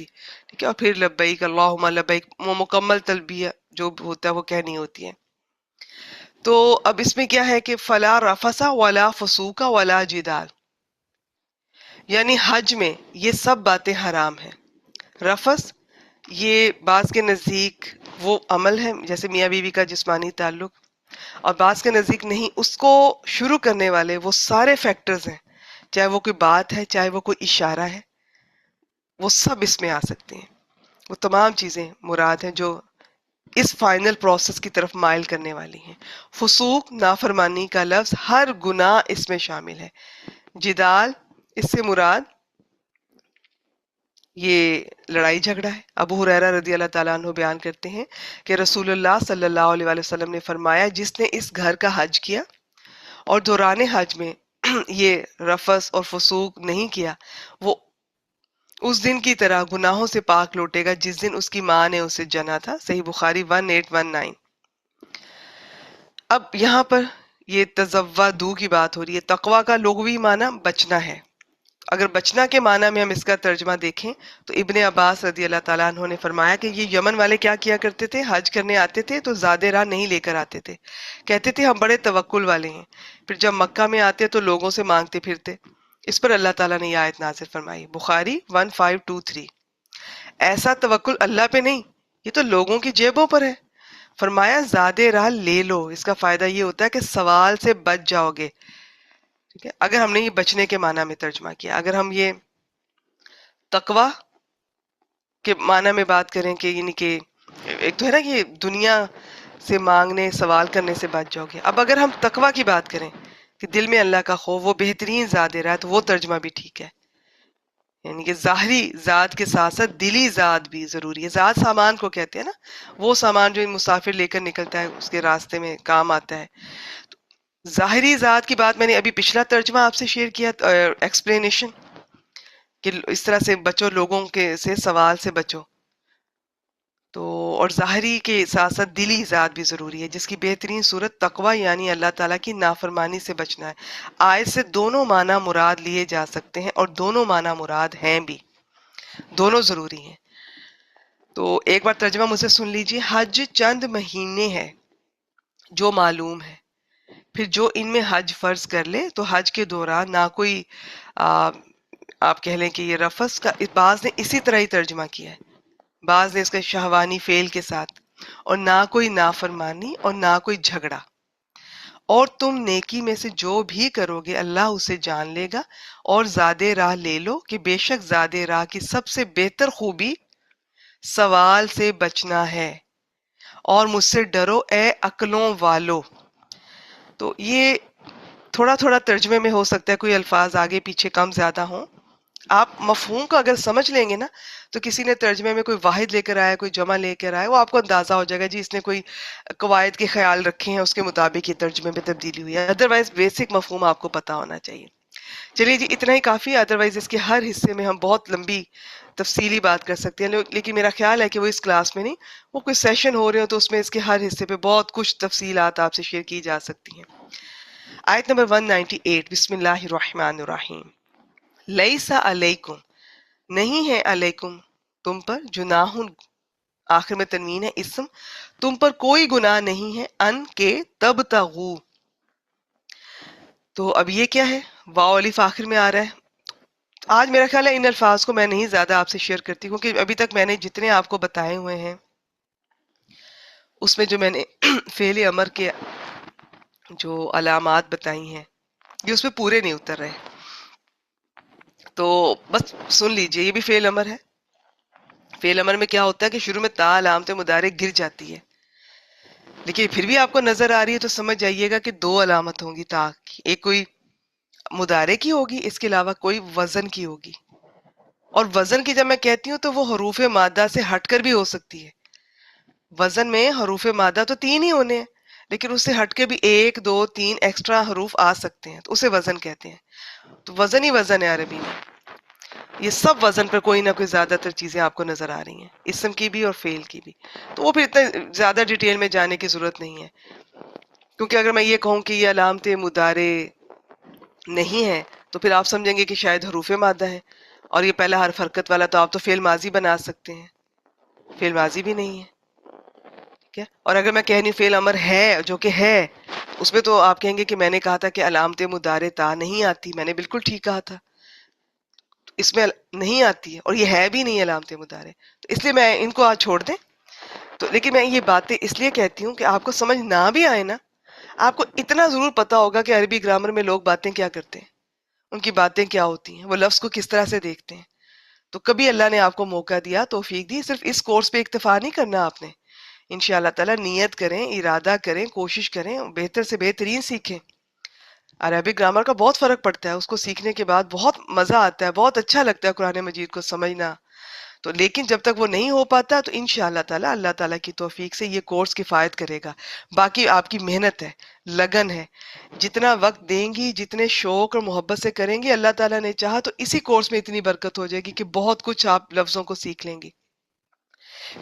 Speaker 1: ٹھیک ہے، اور پھر لبیک اللہم لبیک، وہ مکمل تلبیہ جو ہوتا ہے وہ کہنی ہوتی ہے۔ تو اب اس میں کیا ہے کہ فلا رفث ولا فسوق ولا جدال، یعنی حج میں یہ سب باتیں حرام ہیں۔ رفث یہ بعض کے نزدیک وہ عمل ہے جیسے میاں بیوی کا جسمانی تعلق، اور بعض کے نزدیک نہیں، اس کو شروع کرنے والے وہ سارے فیکٹرز ہیں، چاہے وہ کوئی بات ہے، چاہے وہ کوئی اشارہ ہے، وہ سب اس میں آ سکتے ہیں۔ وہ تمام چیزیں مراد ہیں جو اس فائنل پروسیس کی طرف مائل کرنے والی ہیں۔ فسوق نافرمانی کا لفظ ہر گناہ اس میں شامل ہے۔ جدال اس سے مراد یہ لڑائی جھگڑا ہے۔ ابو ہریرہ رضی اللہ تعالیٰ عنہ بیان کرتے ہیں کہ رسول اللہ صلی اللہ علیہ وآلہ وسلم نے فرمایا جس نے اس گھر کا حج کیا اور دوران حج میں یہ رفث اور فسوق نہیں کیا، وہ اس دن کی طرح گناہوں سے پاک لوٹے گا جس دن اس کی ماں نے اسے جنا تھا۔ صحیح بخاری 1819۔ اب یہاں پر یہ تزودو کی بات ہو رہی ہے۔ تقوی کا لغوی معنی بچنا ہے۔ اگر بچنا کے معنی میں ہم اس کا ترجمہ دیکھیں تو ابن عباس رضی اللہ تعالیٰ عنہ نے فرمایا کہ یہ یمن والے کیا کیا کرتے تھے، حج کرنے آتے تھے تو زیادہ راہ نہیں لے کر آتے تھے، کہتے تھے ہم بڑے توکل والے ہیں، پھر جب مکہ میں آتے تو لوگوں سے مانگتے پھرتے۔ اس پر اللہ تعالیٰ نے یہ آیت نازل فرمائی، بخاری 1523۔ ایسا توکل اللہ پہ نہیں، یہ تو لوگوں کی جیبوں پر ہے۔ فرمایا زیادہ راہ لے لو، اس کا فائدہ یہ ہوتا ہے کہ سوال سے بچ جاؤ گے، ٹھیک ہے، اگر ہم نے یہ بچنے کے معنی میں ترجمہ کیا۔ اگر ہم یہ تقوی کے معنی میں بات کریں کہ یعنی کہ ایک تو ہے نا کہ دنیا سے مانگنے سوال کرنے سے بچ جاؤ گے، اب اگر ہم تقوی کی بات کریں کہ دل میں اللہ کا خوف وہ بہترین زاد رہا ہے تو وہ ترجمہ بھی ٹھیک ہے، یعنی کہ ظاہری ذات کے ساتھ ساتھ دلی ذات بھی ضروری ہے۔ ذات سامان کو کہتے ہیں نا، وہ سامان جو مسافر لے کر نکلتا ہے اس کے راستے میں کام آتا ہے۔ ظاہری ذات کی بات میں نے ابھی پچھلا ترجمہ آپ سے شیئر کیا، ایکسپلینیشن، کہ اس طرح سے بچو، لوگوں کے سے سوال سے بچو، تو اور ظاہری کے ساتھ ساتھ دلی ذات بھی ضروری ہے جس کی بہترین صورت تقوی یعنی اللہ تعالیٰ کی نافرمانی سے بچنا ہے۔ آیت سے دونوں معنی مراد لیے جا سکتے ہیں اور دونوں معنی مراد ہیں بھی، دونوں ضروری ہیں۔ تو ایک بار ترجمہ مجھ سے سن لیجئے۔ حج چند مہینے ہے جو معلوم ہے، پھر جو ان میں حج فرض کر لے تو حج کے دوران نہ کوئی آپ کہہ لیں کہ یہ رفث کا بعض نے اسی طرح ہی ترجمہ کیا ہے، بعض نے اس کا شہوانی فعل کے ساتھ، اور نہ کوئی نافرمانی اور نہ کوئی جھگڑا، اور تم نیکی میں سے جو بھی کرو گے اللہ اسے جان لے گا، اور زیادہ راہ لے لو کہ بے شک زیادہ راہ کی سب سے بہتر خوبی سوال سے بچنا ہے، اور مجھ سے ڈرو اے عقلوں والو۔ تو یہ تھوڑا تھوڑا ترجمے میں ہو سکتا ہے کوئی الفاظ آگے پیچھے کم زیادہ ہوں، آپ مفہوم کو اگر سمجھ لیں گے نا تو کسی نے ترجمے میں کوئی واحد لے کر آیا، کوئی جمع لے کر آیا، وہ آپ کو اندازہ ہو جائے گا جی اس نے کوئی قواعد کے خیال رکھے ہیں، اس کے مطابق یہ ترجمے میں تبدیلی ہوئی ہے، ادروائز بیسک مفہوم آپ کو پتا ہونا چاہیے۔ چلیے جی اتنا ہی کافی ہے، ادروائز اس کے ہر حصے میں ہم بہت لمبی تفصیلی بات کر سکتے ہیں، لیکن میرا خیال ہے کہ وہ اس کلاس میں نہیں، وہ کوئی سیشن ہو رہے ہو تو اس میں اس کے ہر حصے پہ بہت کچھ تفصیلات آپ سے شیئر کی جا سکتی ہیں۔ آیت نمبر 198، بسم اللہ الرحمن الرحیم۔ لیسا علیکم، نہیں ہے علیکم تم پر، جناح آخر میں تنوین ہے، اسم، تم پر کوئی گناہ نہیں ہے، ان کے تبتغوا. تو اب یہ کیا ہے؟ واو الف آخر میں آ رہا ہے. آج میرا خیال ہے ان الفاظ کو میں نہیں زیادہ آپ سے شیئر کرتی، کیونکہ ابھی تک میں نے جتنے آپ کو بتائے ہوئے ہیں اس میں جو میں نے فعل امر کے جو علامات بتائی ہیں یہ اس میں پورے نہیں اتر رہے. تو بس سن لیجئے، یہ بھی فعل امر ہے. فعل امر میں کیا ہوتا ہے کہ شروع میں تا علامت مضارع گر جاتی ہے، لیکن پھر بھی آپ کو نظر آ رہی ہے تو سمجھ جائیے گا کہ دو علامت ہوں گی تا کی. ایک کوئی مضارع کی ہوگی، اس کے علاوہ کوئی وزن کی ہوگی. اور وزن کی جب میں کہتی ہوں تو وہ حروف مادہ سے ہٹ کر بھی ہو سکتی ہے. وزن میں حروف مادہ تو 3 ہی ہونے ہیں، لیکن اس سے ہٹ کے بھی 1 2 3 ایکسٹرا حروف آ سکتے ہیں، تو اسے وزن کہتے ہیں. تو وزن ہی وزن ہے عربی میں. یہ سب وزن پر کوئی نہ کوئی زیادہ تر چیزیں آپ کو نظر آ رہی ہیں، اسم کی بھی اور فعل کی بھی. تو وہ پھر اتنا زیادہ ڈیٹیل میں جانے کی ضرورت نہیں ہے، کیونکہ اگر میں یہ کہوں کہ یہ علامت مضارع نہیں ہے تو پھر آپ سمجھیں گے کہ شاید حروف مادہ ہے. اور یہ پہلا حرف حرکت والا تو آپ تو فعل ماضی بنا سکتے ہیں، فعل ماضی بھی نہیں ہے. ٹھیک ہے. اور اگر میں کہنی فعل امر ہے جو کہ ہے، اس میں تو آپ کہیں گے کہ میں نے کہا تھا کہ علامت مضارع تا نہیں آتی. میں نے بالکل ٹھیک کہا تھا، اس میں نہیں آتی ہے اور یہ ہے بھی نہیں علامت مضارع. تو اس لیے میں ان کو آج چھوڑ دیں. تو لیکن میں یہ باتیں اس لیے کہتی ہوں کہ آپ کو سمجھ نہ بھی آئے نا، آپ کو اتنا ضرور پتا ہوگا کہ عربی گرامر میں لوگ باتیں کیا کرتے ہیں، ان کی باتیں کیا ہوتی ہیں، وہ لفظ کو کس طرح سے دیکھتے ہیں. تو کبھی اللہ نے آپ کو موقع دیا، توفیق دی، صرف اس کورس پہ اکتفا نہیں کرنا آپ نے. انشاءاللہ تعالیٰ نیت کریں، ارادہ کریں، کوشش کریں، بہتر سے بہترین سیکھیں. عربک گرامر کا بہت فرق پڑتا ہے، اس کو سیکھنے کے بعد بہت مزہ آتا ہے، بہت اچھا لگتا ہے قرآن مجید کو سمجھنا. تو لیکن جب تک وہ نہیں ہو پاتا تو انشاءاللہ تعالیٰ اللہ تعالیٰ کی توفیق سے یہ کورس کفایت کرے گا. باقی آپ کی محنت ہے، لگن ہے، جتنا وقت دیں گی، جتنے شوق اور محبت سے کریں گی، اللہ تعالیٰ نے چاہا تو اسی کورس میں اتنی برکت ہو جائے گی کہ بہت کچھ آپ لفظوں کو سیکھ لیں گی.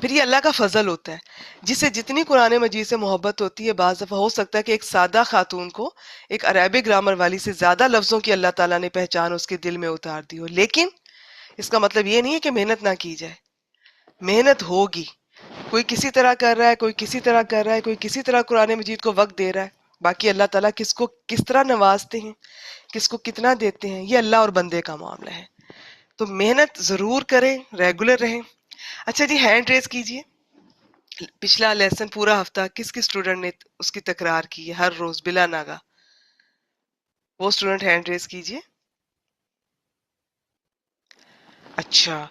Speaker 1: پھر یہ اللہ کا فضل ہوتا ہے، جسے جتنی قرآن مجید سے محبت ہوتی ہے، بعض دفعہ ہو سکتا ہے کہ ایک سادہ خاتون کو ایک عربک گرامر والی سے زیادہ لفظوں کی اللہ تعالیٰ نے پہچان اس کے دل میں اتار دی ہو. لیکن اس کا مطلب یہ نہیں ہے کہ محنت نہ کی جائے. محنت ہوگی، کوئی کسی طرح کر رہا ہے، کوئی کسی طرح کر رہا ہے، کوئی کسی طرح قرآن مجید کو وقت دے رہا ہے. باقی اللہ تعالیٰ کس کو کس طرح نوازتے ہیں، کس کو کتنا دیتے ہیں، یہ اللہ اور بندے کا معاملہ ہے. تو محنت ضرور کریں، ریگولر رہیں. اچھا جی، ہینڈ ریز کیجئے. پچھلا لیسن پورا ہفتہ کس کس اسٹوڈنٹ نے اس کی تکرار کی ہے ہر روز بلا ناگا؟ وہ اسٹوڈنٹ ہینڈ ریز کیجئے. اچھا،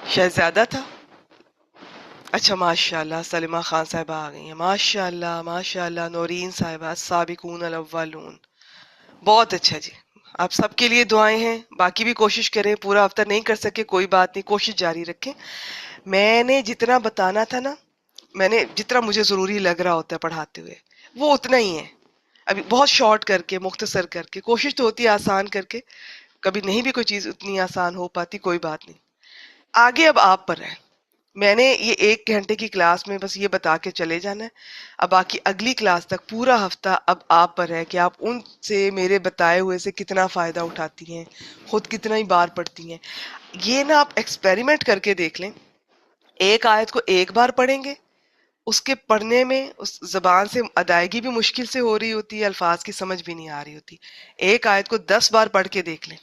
Speaker 1: شاید زیادہ تھا. اچھا ماشاء اللہ، سلمہ خان صاحبہ آ گئی ہیں. ماشاء اللہ ماشاء اللہ. نورین صاحبہ، السابقون الاولون. بہت اچھا جی. آپ سب کے لیے دعائیں ہیں. باقی بھی کوشش کریں، پورا ہفتہ نہیں کر سکے کوئی بات نہیں، کوشش جاری رکھیں. میں نے جتنا بتانا تھا نا، میں نے جتنا مجھے ضروری لگ رہا ہوتا ہے پڑھاتے ہوئے، وہ اتنا ہی ہے. ابھی بہت شارٹ کر کے، مختصر کر کے، کوشش تو ہوتی ہے آسان کر کے. کبھی نہیں بھی کوئی چیز اتنی آسان ہو پاتی، کوئی بات نہیں. آگے اب آپ پر ہے. میں نے یہ 1 گھنٹے کی کلاس میں بس یہ بتا کے چلے جانا ہے. اب باقی اگلی کلاس تک پورا ہفتہ اب آپ پر ہے کہ آپ ان سے، میرے بتائے ہوئے سے کتنا فائدہ اٹھاتی ہیں، خود کتنا ہی بار پڑھتی ہیں. یہ نا آپ ایکسپیریمنٹ کر کے دیکھ لیں. ایک آیت کو ایک بار پڑھیں گے، اس کے پڑھنے میں اس زبان سے ادائیگی بھی مشکل سے ہو رہی ہوتی ہے، الفاظ کی سمجھ بھی نہیں آ رہی ہوتی. ایک آیت کو 10 بار پڑھ کے دیکھ لیں.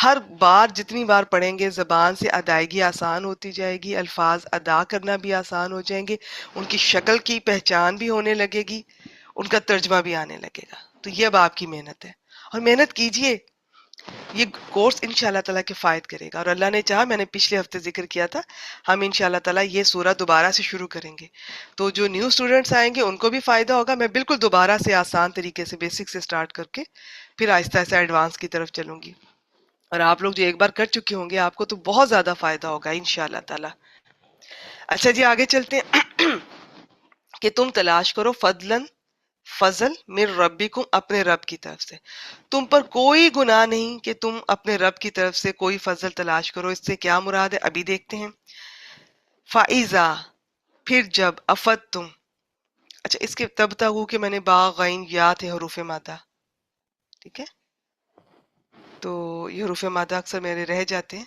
Speaker 1: ہر بار جتنی بار پڑھیں گے زبان سے ادائیگی آسان ہوتی جائے گی، الفاظ ادا کرنا بھی آسان ہو جائیں گے، ان کی شکل کی پہچان بھی ہونے لگے گی، ان کا ترجمہ بھی آنے لگے گا. تو یہ اب آپ کی محنت ہے، اور محنت کیجئے. یہ کورس انشاءاللہ تعالیٰ کفایت کرے گا. اور اللہ نے چاہا، میں نے پچھلے ہفتے ذکر کیا تھا، ہم انشاءاللہ تعالیٰ یہ سورہ دوبارہ سے شروع کریں گے. تو جو نیو اسٹوڈنٹس آئیں گے ان کو بھی فائدہ ہوگا. میں بالکل دوبارہ سے آسان طریقے سے بیسک سے سٹارٹ کر کے پھر آہستہ آہستہ ایڈوانس کی طرف چلوں گی. اور آپ لوگ جو ایک بار کر چکے ہوں گے، آپ کو تو بہت زیادہ فائدہ ہوگا انشاءاللہ تعالیٰ. اچھا جی، آگے چلتے ہیں. کہ تم تلاش کرو فضلاً، فضل، من ربکم، اپنے رب کی طرف سے. تم پر کوئی گناہ نہیں کہ تم اپنے رب کی طرف سے کوئی فضل تلاش کرو. اس سے کیا مراد ہے ابھی دیکھتے ہیں. فَإِذَا، پھر جب، افت تم. اچھا، اس کے تبتغوا کے میں نے با غین یا تھے حروف مادہ. ٹھیک ہے، تو یہ حروف مادہ اکثر میرے رہ جاتے ہیں.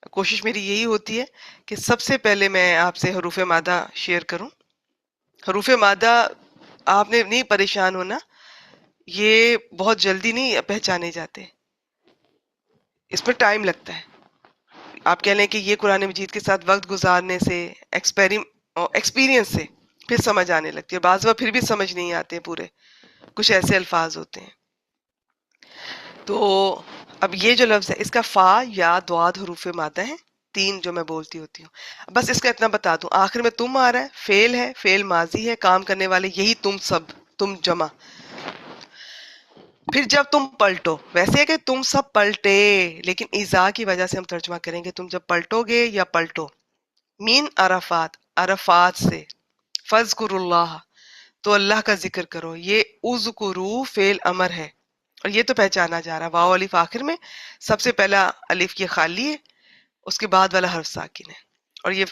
Speaker 1: کوشش میری یہی ہوتی ہے کہ سب سے پہلے میں آپ سے حروف مادہ شیئر کروں. حروف مادہ آپ نے نہیں پریشان ہونا، یہ بہت جلدی نہیں پہچانے جاتے، اس پر ٹائم لگتا ہے. آپ کہہ لیں کہ یہ قرآن مجید کے ساتھ وقت گزارنے سے، ایکسپیرینس سے پھر سمجھ آنے لگتی ہے. بعض وقت پھر بھی سمجھ نہیں آتے پورے، کچھ ایسے الفاظ ہوتے ہیں. تو اب یہ جو لفظ ہے اس کا فا یا دواد حروف مادہ ہیں، 3 جو میں بولتی ہوتی ہوں. بس اس کا اتنا بتا دوں، آخر میں تم آ رہا ہے، فعل ہے، فعل ماضی ہے، کام کرنے والے یہی تم سب، تم جمع. پھر جب تم پلٹو، ویسے ہے کہ تم سب پلٹے، لیکن ایزا کی وجہ سے ہم ترجمہ کریں گے تم جب پلٹو گے یا پلٹو. مین عرفات، عرفات سے. فذکر اللہ، تو اللہ کا ذکر کرو. یہ اذکرو فعل امر ہے اور یہ تو پہچانا جا رہا ہے، واو الف آخر میں، سب سے پہلا الف یہ خالی ہے، اس کے بعد والا حرف ساکن ہے. اور یہ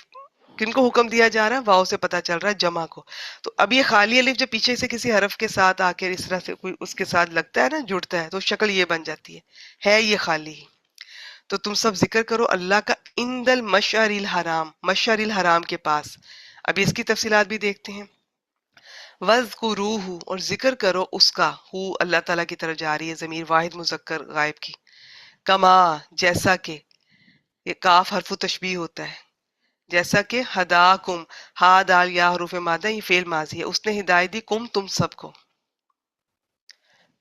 Speaker 1: کن کو حکم دیا جا رہا ہے؟ واو سے پتا چل رہا ہے جمع کو. تو اب یہ خالی الف جب پیچھے سے کسی حرف کے ساتھ آ کے اس طرح سے کوئی اس کے ساتھ لگتا ہے نا، جڑتا ہے، تو شکل یہ بن جاتی ہے یہ خالی ہی. تو تم سب ذکر کرو اللہ کا عند المشعر الحرام، مشعر الحرام کے پاس. ابھی اس کی تفصیلات بھی دیکھتے ہیں. وَاذْكُرُوهُ، اور ذکر کرو اس کا، ہو اللہ تعالیٰ کی طرف جا رہی ہے ضمیر، واحد مذکر غائب کی. کما، جیسا کہ، یہ کاف حرف تشبیہ ہوتا ہے، جیسا کہ ہداکم، ہا دال یا حروف مادہ، یہ فعل ماضی ہے، اس نے ہدایت دی کم تم سب کو.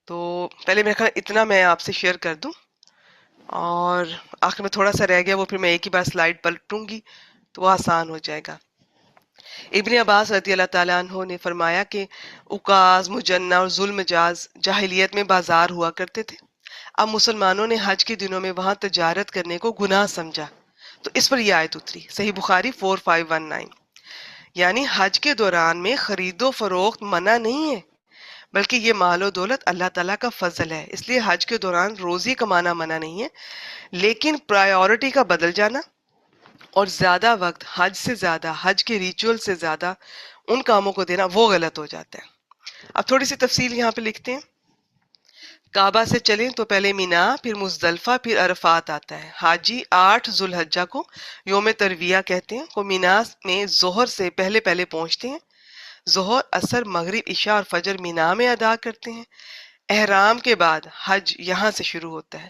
Speaker 1: تو پہلے میرا خیال اتنا میں آپ سے شیئر کر دوں، اور آخر میں تھوڑا سا رہ گیا وہ پھر میں ایک ہی بار سلائڈ پلٹوں گی تو وہ آسان ہو جائے گا. ابن عباس رضی اللہ تعالیٰ عنہ نے فرمایا کہ اکاز، مجنہ اور ظلم جاز جاہلیت میں بازار ہوا کرتے تھے. اب مسلمانوں نے حج کے دنوں میں وہاں تجارت کرنے کو گناہ سمجھا، تو اس پر یہ آیت اتری. صحیح بخاری 4519. یعنی حج کے دوران میں خرید و فروخت منع نہیں ہے، بلکہ یہ مال و دولت اللہ تعالیٰ کا فضل ہے، اس لیے حج کے دوران روزی کمانا منع نہیں ہے. لیکن پرائیورٹی کا بدل جانا اور زیادہ وقت حج سے زیادہ، حج کے ریچول سے زیادہ ان کاموں کو دینا، وہ غلط ہو جاتا ہے. اب تھوڑی سی تفصیل یہاں پہ لکھتے ہیں. کعبہ سے چلیں تو پہلے مینا، پھر مزدلفہ، پھر عرفات آتا ہے. حاجی 8 ذوالحجہ کو یوم ترویہ کہتے ہیں، کو مینا میں ظہر سے پہلے پہلے پہنچتے ہیں. ظہر، عصر، مغرب، عشاء اور فجر مینا میں ادا کرتے ہیں. احرام کے بعد حج یہاں سے شروع ہوتا ہے.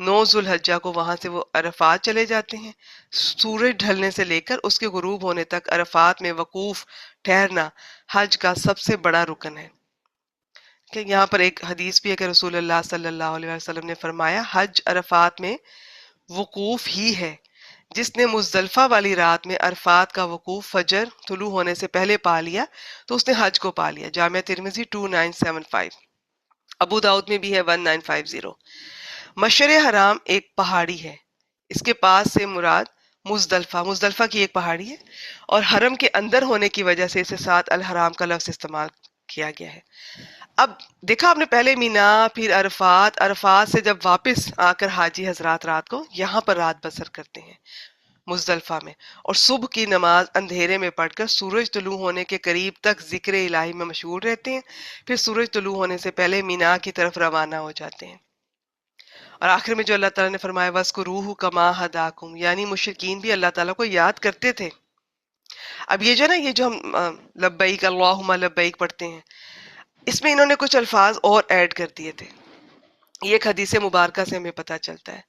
Speaker 1: 9 ذوالحجہ کو وہاں سے وہ عرفات چلے جاتے ہیں. سورج ڈھلنے سے لے کر اس کے غروب ہونے تک عرفات میں وقوف ٹھہرنا حج کا سب سے بڑا رکن ہے. کہ یہاں پر ایک حدیث بھی ہے کہ رسول اللہ صلی اللہ علیہ وسلم نے فرمایا حج عرفات میں وقوف ہی ہے. جس نے مزدلفہ والی رات میں عرفات کا وقوف فجر طلوع ہونے سے پہلے پا لیا تو اس نے حج کو پا لیا. جامعہ ترمذی 2975. ابو داؤد میں بھی ہے 1950. مشعر حرام ایک پہاڑی ہے، اس کے پاس سے مراد مزدلفہ کی ایک پہاڑی ہے، اور حرم کے اندر ہونے کی وجہ سے اسے ساتھ الحرام کا لفظ استعمال کیا گیا ہے. اب دیکھا آپ نے، پہلے مینا، پھر عرفات، عرفات سے جب واپس آ کر حاجی حضرات رات کو یہاں پر رات بسر کرتے ہیں مزدلفہ میں، اور صبح کی نماز اندھیرے میں پڑھ کر سورج طلوع ہونے کے قریب تک ذکر الہی میں مشغول رہتے ہیں. پھر سورج طلوع ہونے سے پہلے مینا کی طرف روانہ ہو جاتے ہیں. اور آخر میں جو اللہ تعالیٰ نے فرمایا وَاذْكُرُوهُ كَمَا هَدَاكُمْ، یعنی مشرکین بھی اللہ تعالیٰ کو یاد کرتے تھے. اب یہ جو نا، یہ جو ہم لبیک اللہم لبیک پڑھتے ہیں، اس میں انہوں نے کچھ الفاظ اور ایڈ کر دیے تھے. یہ ایک حدیث مبارکہ سے ہمیں پتہ چلتا ہے.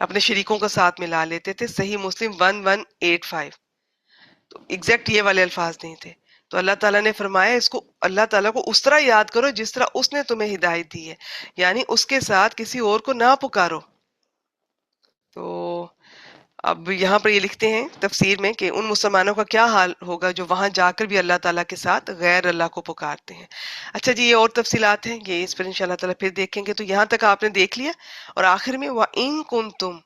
Speaker 1: اپنے شریکوں کو ساتھ ملا لیتے تھے. صحیح مسلم 1185. تو ایگزیکٹ یہ والے الفاظ نہیں تھے. تو اللہ تعالیٰ نے فرمایا اس کو، اللہ تعالیٰ کو اس طرح یاد کرو جس طرح اس نے تمہیں ہدایت دی ہے، یعنی اس کے ساتھ کسی اور کو نہ پکارو. تو اب یہاں پر یہ لکھتے ہیں تفسیر میں کہ ان مسلمانوں کا کیا حال ہوگا جو وہاں جا کر بھی اللہ تعالیٰ کے ساتھ غیر اللہ کو پکارتے ہیں. اچھا جی، یہ اور تفصیلات ہیں، یہ اس پر انشاءاللہ تعالیٰ پھر دیکھیں گے. تو یہاں تک آپ نے دیکھ لیا. اور آخر میں وَإِن كُنتُمْ،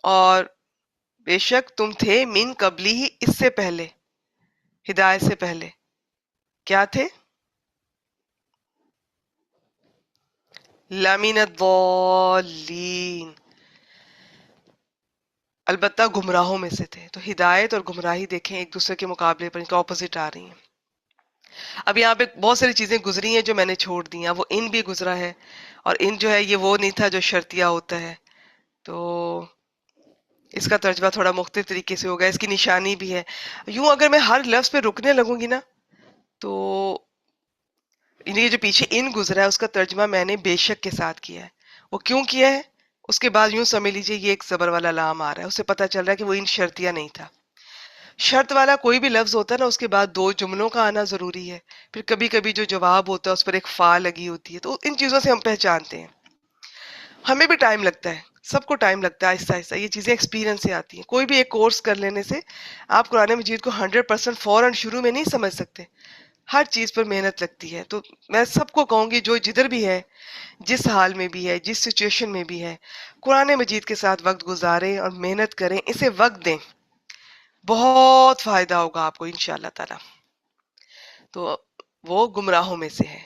Speaker 1: اور بے شک تم تھے، من قبلی ہی، اس سے پہلے، ہدایت سے پہلے کیا تھے؟ لَمِنَ الضَّالِّينَ، البتہ گمراہوں میں سے تھے. تو ہدایت اور گمراہی دیکھیں ایک دوسرے کے مقابلے پر ان کا اپوزٹ آ رہی ہیں. اب یہاں پہ بہت ساری چیزیں گزری ہیں جو میں نے چھوڑ دی ہیں. وہ ان بھی گزرا ہے، اور ان جو ہے یہ وہ نہیں تھا جو شرطیہ ہوتا ہے. تو اس کا ترجمہ تھوڑا مختلف طریقے سے ہوگا، اس کی نشانی بھی ہے. یوں اگر میں ہر لفظ پہ رکنے لگوں گی نا تو یہ جو پیچھے ان گزرا ہے اس کا ترجمہ میں نے بے شک کے ساتھ کیا ہے. وہ کیوں کیا ہے؟ اس کے بعد یوں سمجھ لیجئے یہ ایک زبر والا لام آ رہا ہے، اس سے پتہ چل رہا ہے کہ وہ ان شرطیہ نہیں تھا. شرط والا کوئی بھی لفظ ہوتا ہے نا اس کے بعد دو جملوں کا آنا ضروری ہے. پھر کبھی کبھی جو جواب ہوتا ہے اس پر ایک فا لگی ہوتی ہے، تو ان چیزوں سے ہم پہچانتے ہیں. ہمیں بھی ٹائم لگتا ہے، سب کو ٹائم لگتا ہے، آہستہ آہستہ یہ چیزیں ایکسپیرینس سے آتی ہیں. کوئی بھی ایک کورس کر لینے سے آپ قرآن مجید کو 100% فوراً شروع میں نہیں سمجھ سکتے. ہر چیز پر محنت لگتی ہے. تو میں سب کو کہوں گی جو جدھر بھی ہے، جس حال میں بھی ہے، جس سچویشن میں بھی ہے، قرآن مجید کے ساتھ وقت گزاریں اور محنت کریں، اسے وقت دیں. بہت فائدہ ہوگا آپ کو انشاءاللہ تعالی. تو وہ گمراہوں میں سے ہے.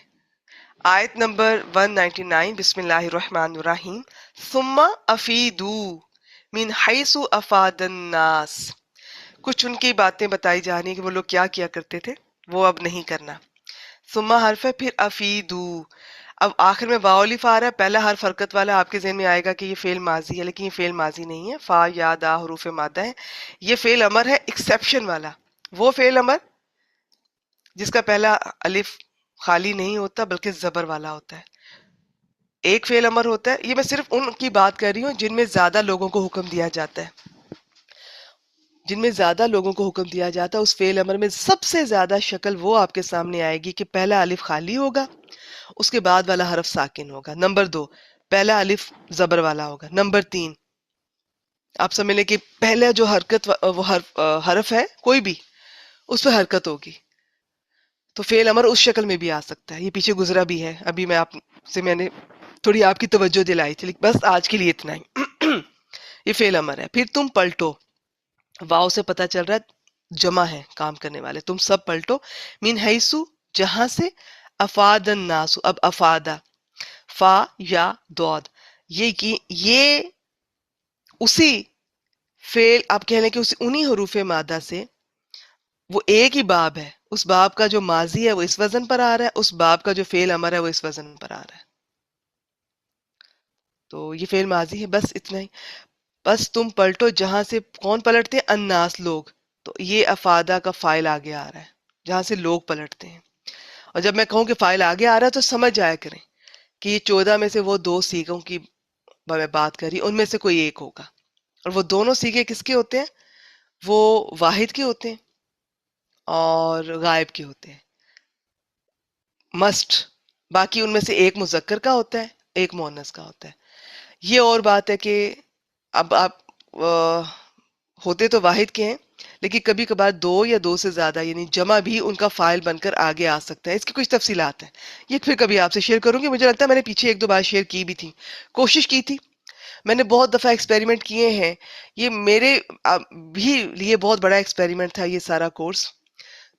Speaker 1: آیت نمبر 199. بسم اللہ الرحمن الرحیم. ثم افیدو من حیث افاد الناس. کچھ ان کی باتیں بتائی جا رہی ہیں کہ وہ لوگ کیا کیا کرتے تھے، وہ اب نہیں کرنا. ثم حرف ہے، پھر افیدو. اب آخر میں واو الف آ رہا ہے، پہلا حرف حرکت والا. آپ کے ذہن میں آئے گا کہ یہ فعل ماضی ہے، لیکن یہ فعل ماضی نہیں ہے. فا یا دا حروف مادہ ہے. یہ فعل امر ہے ایکسیپشن والا. وہ فعل امر جس کا پہلا الف خالی نہیں ہوتا بلکہ زبر والا ہوتا ہے. ایک فعل امر ہوتا ہے، یہ میں صرف ان کی بات کر رہی ہوں جن میں زیادہ لوگوں کو حکم دیا جاتا ہے. جن میں زیادہ لوگوں کو حکم دیا جاتا ہے اس فعل امر میں سب سے زیادہ شکل وہ آپ کے سامنے آئے گی کہ پہلا الف خالی ہوگا، اس کے بعد والا حرف ساکن ہوگا. نمبر 2، پہلا الف زبر والا ہوگا. نمبر 3، آپ سمجھ لیں کہ پہلا جو وہ حرف ہے کوئی بھی، اس پہ حرکت ہوگی. تو فعل امر اس شکل میں بھی آ سکتا ہے. یہ پیچھے گزرا بھی ہے، ابھی میں نے تھوڑی آپ کی توجہ دلائی تھی، لیکن بس آج کے لیے اتنا ہی. یہ فعل امر ہے. پھر تم پلٹو. واؤ سے پتہ چل رہا ہے جمع ہے کام کرنے والے. تم سب پلٹو. من حیثو، جہاں سے. افاد الناس. اب افادہ، فا یا دود، یہ اسی فعل آپ کہہ لیں کہ انہی حروف مادہ سے وہ ایک ہی باب ہے. اس باب کا جو ماضی ہے وہ اس وزن پر آ رہا ہے، اس باب کا جو فعل امر ہے وہ اس وزن پر آ رہا ہے. تو یہ فعل ماضی ہے، بس اتنا ہی. بس تم پلٹو جہاں سے. کون پلٹتے ہیں؟ الناس، لوگ. تو یہ افادہ کا فائل آگے آ رہا ہے، جہاں سے لوگ پلٹتے ہیں. اور جب میں کہوں کہ فائل آگے آ رہا ہے تو سمجھ جایا کریں کہ یہ 14 میں سے وہ 2 سیغوں کی میں بات کری، ان میں سے کوئی ایک ہوگا. اور وہ دونوں سیغے کس کے ہوتے ہیں؟ وہ واحد کے ہوتے ہیں اور غائب کے ہوتے ہیں. مسٹ. باقی ان میں سے ایک مذکر کا ہوتا ہے، ایک مؤنث کا ہوتا ہے. یہ اور بات ہے کہ اب آپ ہوتے تو واحد کے ہیں، لیکن کبھی کبھار 2 یا 2 سے زیادہ یعنی جمع بھی ان کا فائل بن کر آگے آ سکتا ہے. اس کی کچھ تفصیلات ہیں، یہ پھر کبھی آپ سے شیئر کروں گی. مجھے لگتا ہے میں نے پیچھے 1-2 بار شیئر کی بھی تھی، کوشش کی تھی. میں نے بہت دفعہ ایکسپیریمنٹ کیے ہیں. یہ میرے بھی لیے بہت بڑا ایکسپیریمنٹ تھا یہ سارا کورس.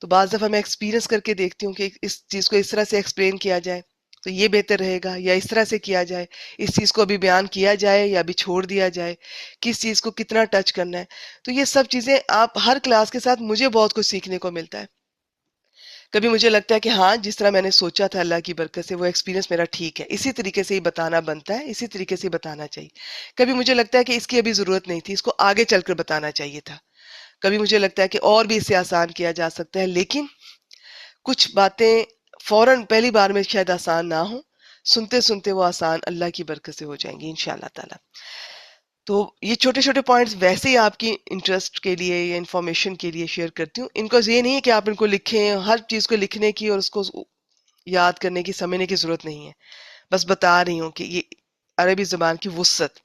Speaker 1: تو بعض دفعہ میں ایکسپیرینس کر کے دیکھتی ہوں کہ اس چیز کو اس طرح سے ایکسپلین کیا جائے تو یہ بہتر رہے گا، یا اس طرح سے کیا جائے، اس چیز کو ابھی بیان کیا جائے یا ابھی چھوڑ دیا جائے، کس چیز کو کتنا ٹچ کرنا ہے. تو یہ سب چیزیں آپ ہر کلاس کے ساتھ مجھے بہت کچھ سیکھنے کو ملتا ہے. کبھی مجھے لگتا ہے کہ ہاں جس طرح میں نے سوچا تھا اللہ کی برکت سے وہ ایکسپیرینس میرا ٹھیک ہے، اسی طریقے سے ہی بتانا بنتا ہے، اسی طریقے سے بتانا چاہیے. کبھی مجھے لگتا ہے کہ اس کی ابھی ضرورت نہیں تھی، اس کو آگے چل کر بتانا چاہیے تھا. کبھی مجھے لگتا ہے کہ اور بھی اسے آسان کیا جا سکتا ہے. لیکن کچھ باتیں فوراً پہلی بار میں شاید آسان نہ ہوں، سنتے سنتے وہ آسان اللہ کی برکت سے ہو جائیں گی انشاءاللہ تعالی. تو یہ چھوٹے چھوٹے پوائنٹس ویسے ہی آپ کی انٹرسٹ کے لیے یا انفارمیشن کے لیے شیئر کرتی ہوں. ان کو یہ نہیں ہے کہ آپ ان کو لکھیں، ہر چیز کو لکھنے کی اور اس کو یاد کرنے کی سمجھنے کی ضرورت نہیں ہے. بس بتا رہی ہوں کہ یہ عربی زبان کی وسعت.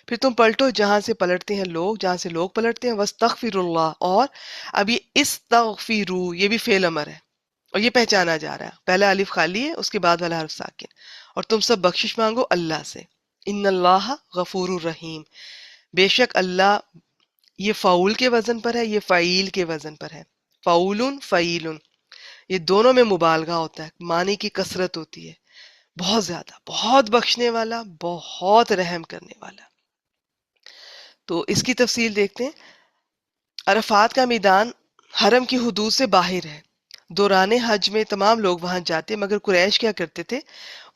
Speaker 1: پھر تم پلٹو جہاں سے پلٹتے ہیں لوگ، جہاں سے لوگ پلٹتے ہیں. وَاسْتَغْفِرُ اللَّهَ. اور اب یہ استغفروا یہ بھی فعل امر ہے اور یہ پہچانا جا رہا ہے. پہلا الف خالی ہے، اس کے بعد والا حرف ساکن. اور تم سب بخشش مانگو اللہ سے. ان اللہ غفور الرحیم. بے شک اللہ، یہ فعول کے وزن پر ہے، یہ فعیل کے وزن پر ہے. فعولن فعیلن، یہ دونوں میں مبالغہ ہوتا ہے، معنی کی کثرت ہوتی ہے. بہت زیادہ، بہت بخشنے والا، بہت رحم کرنے والا. تو اس کی تفصیل دیکھتے ہیں. عرفات کا میدان حرم کی حدود سے باہر ہے. دوران حج میں تمام لوگ وہاں جاتے، مگر قریش کیا کرتے تھے،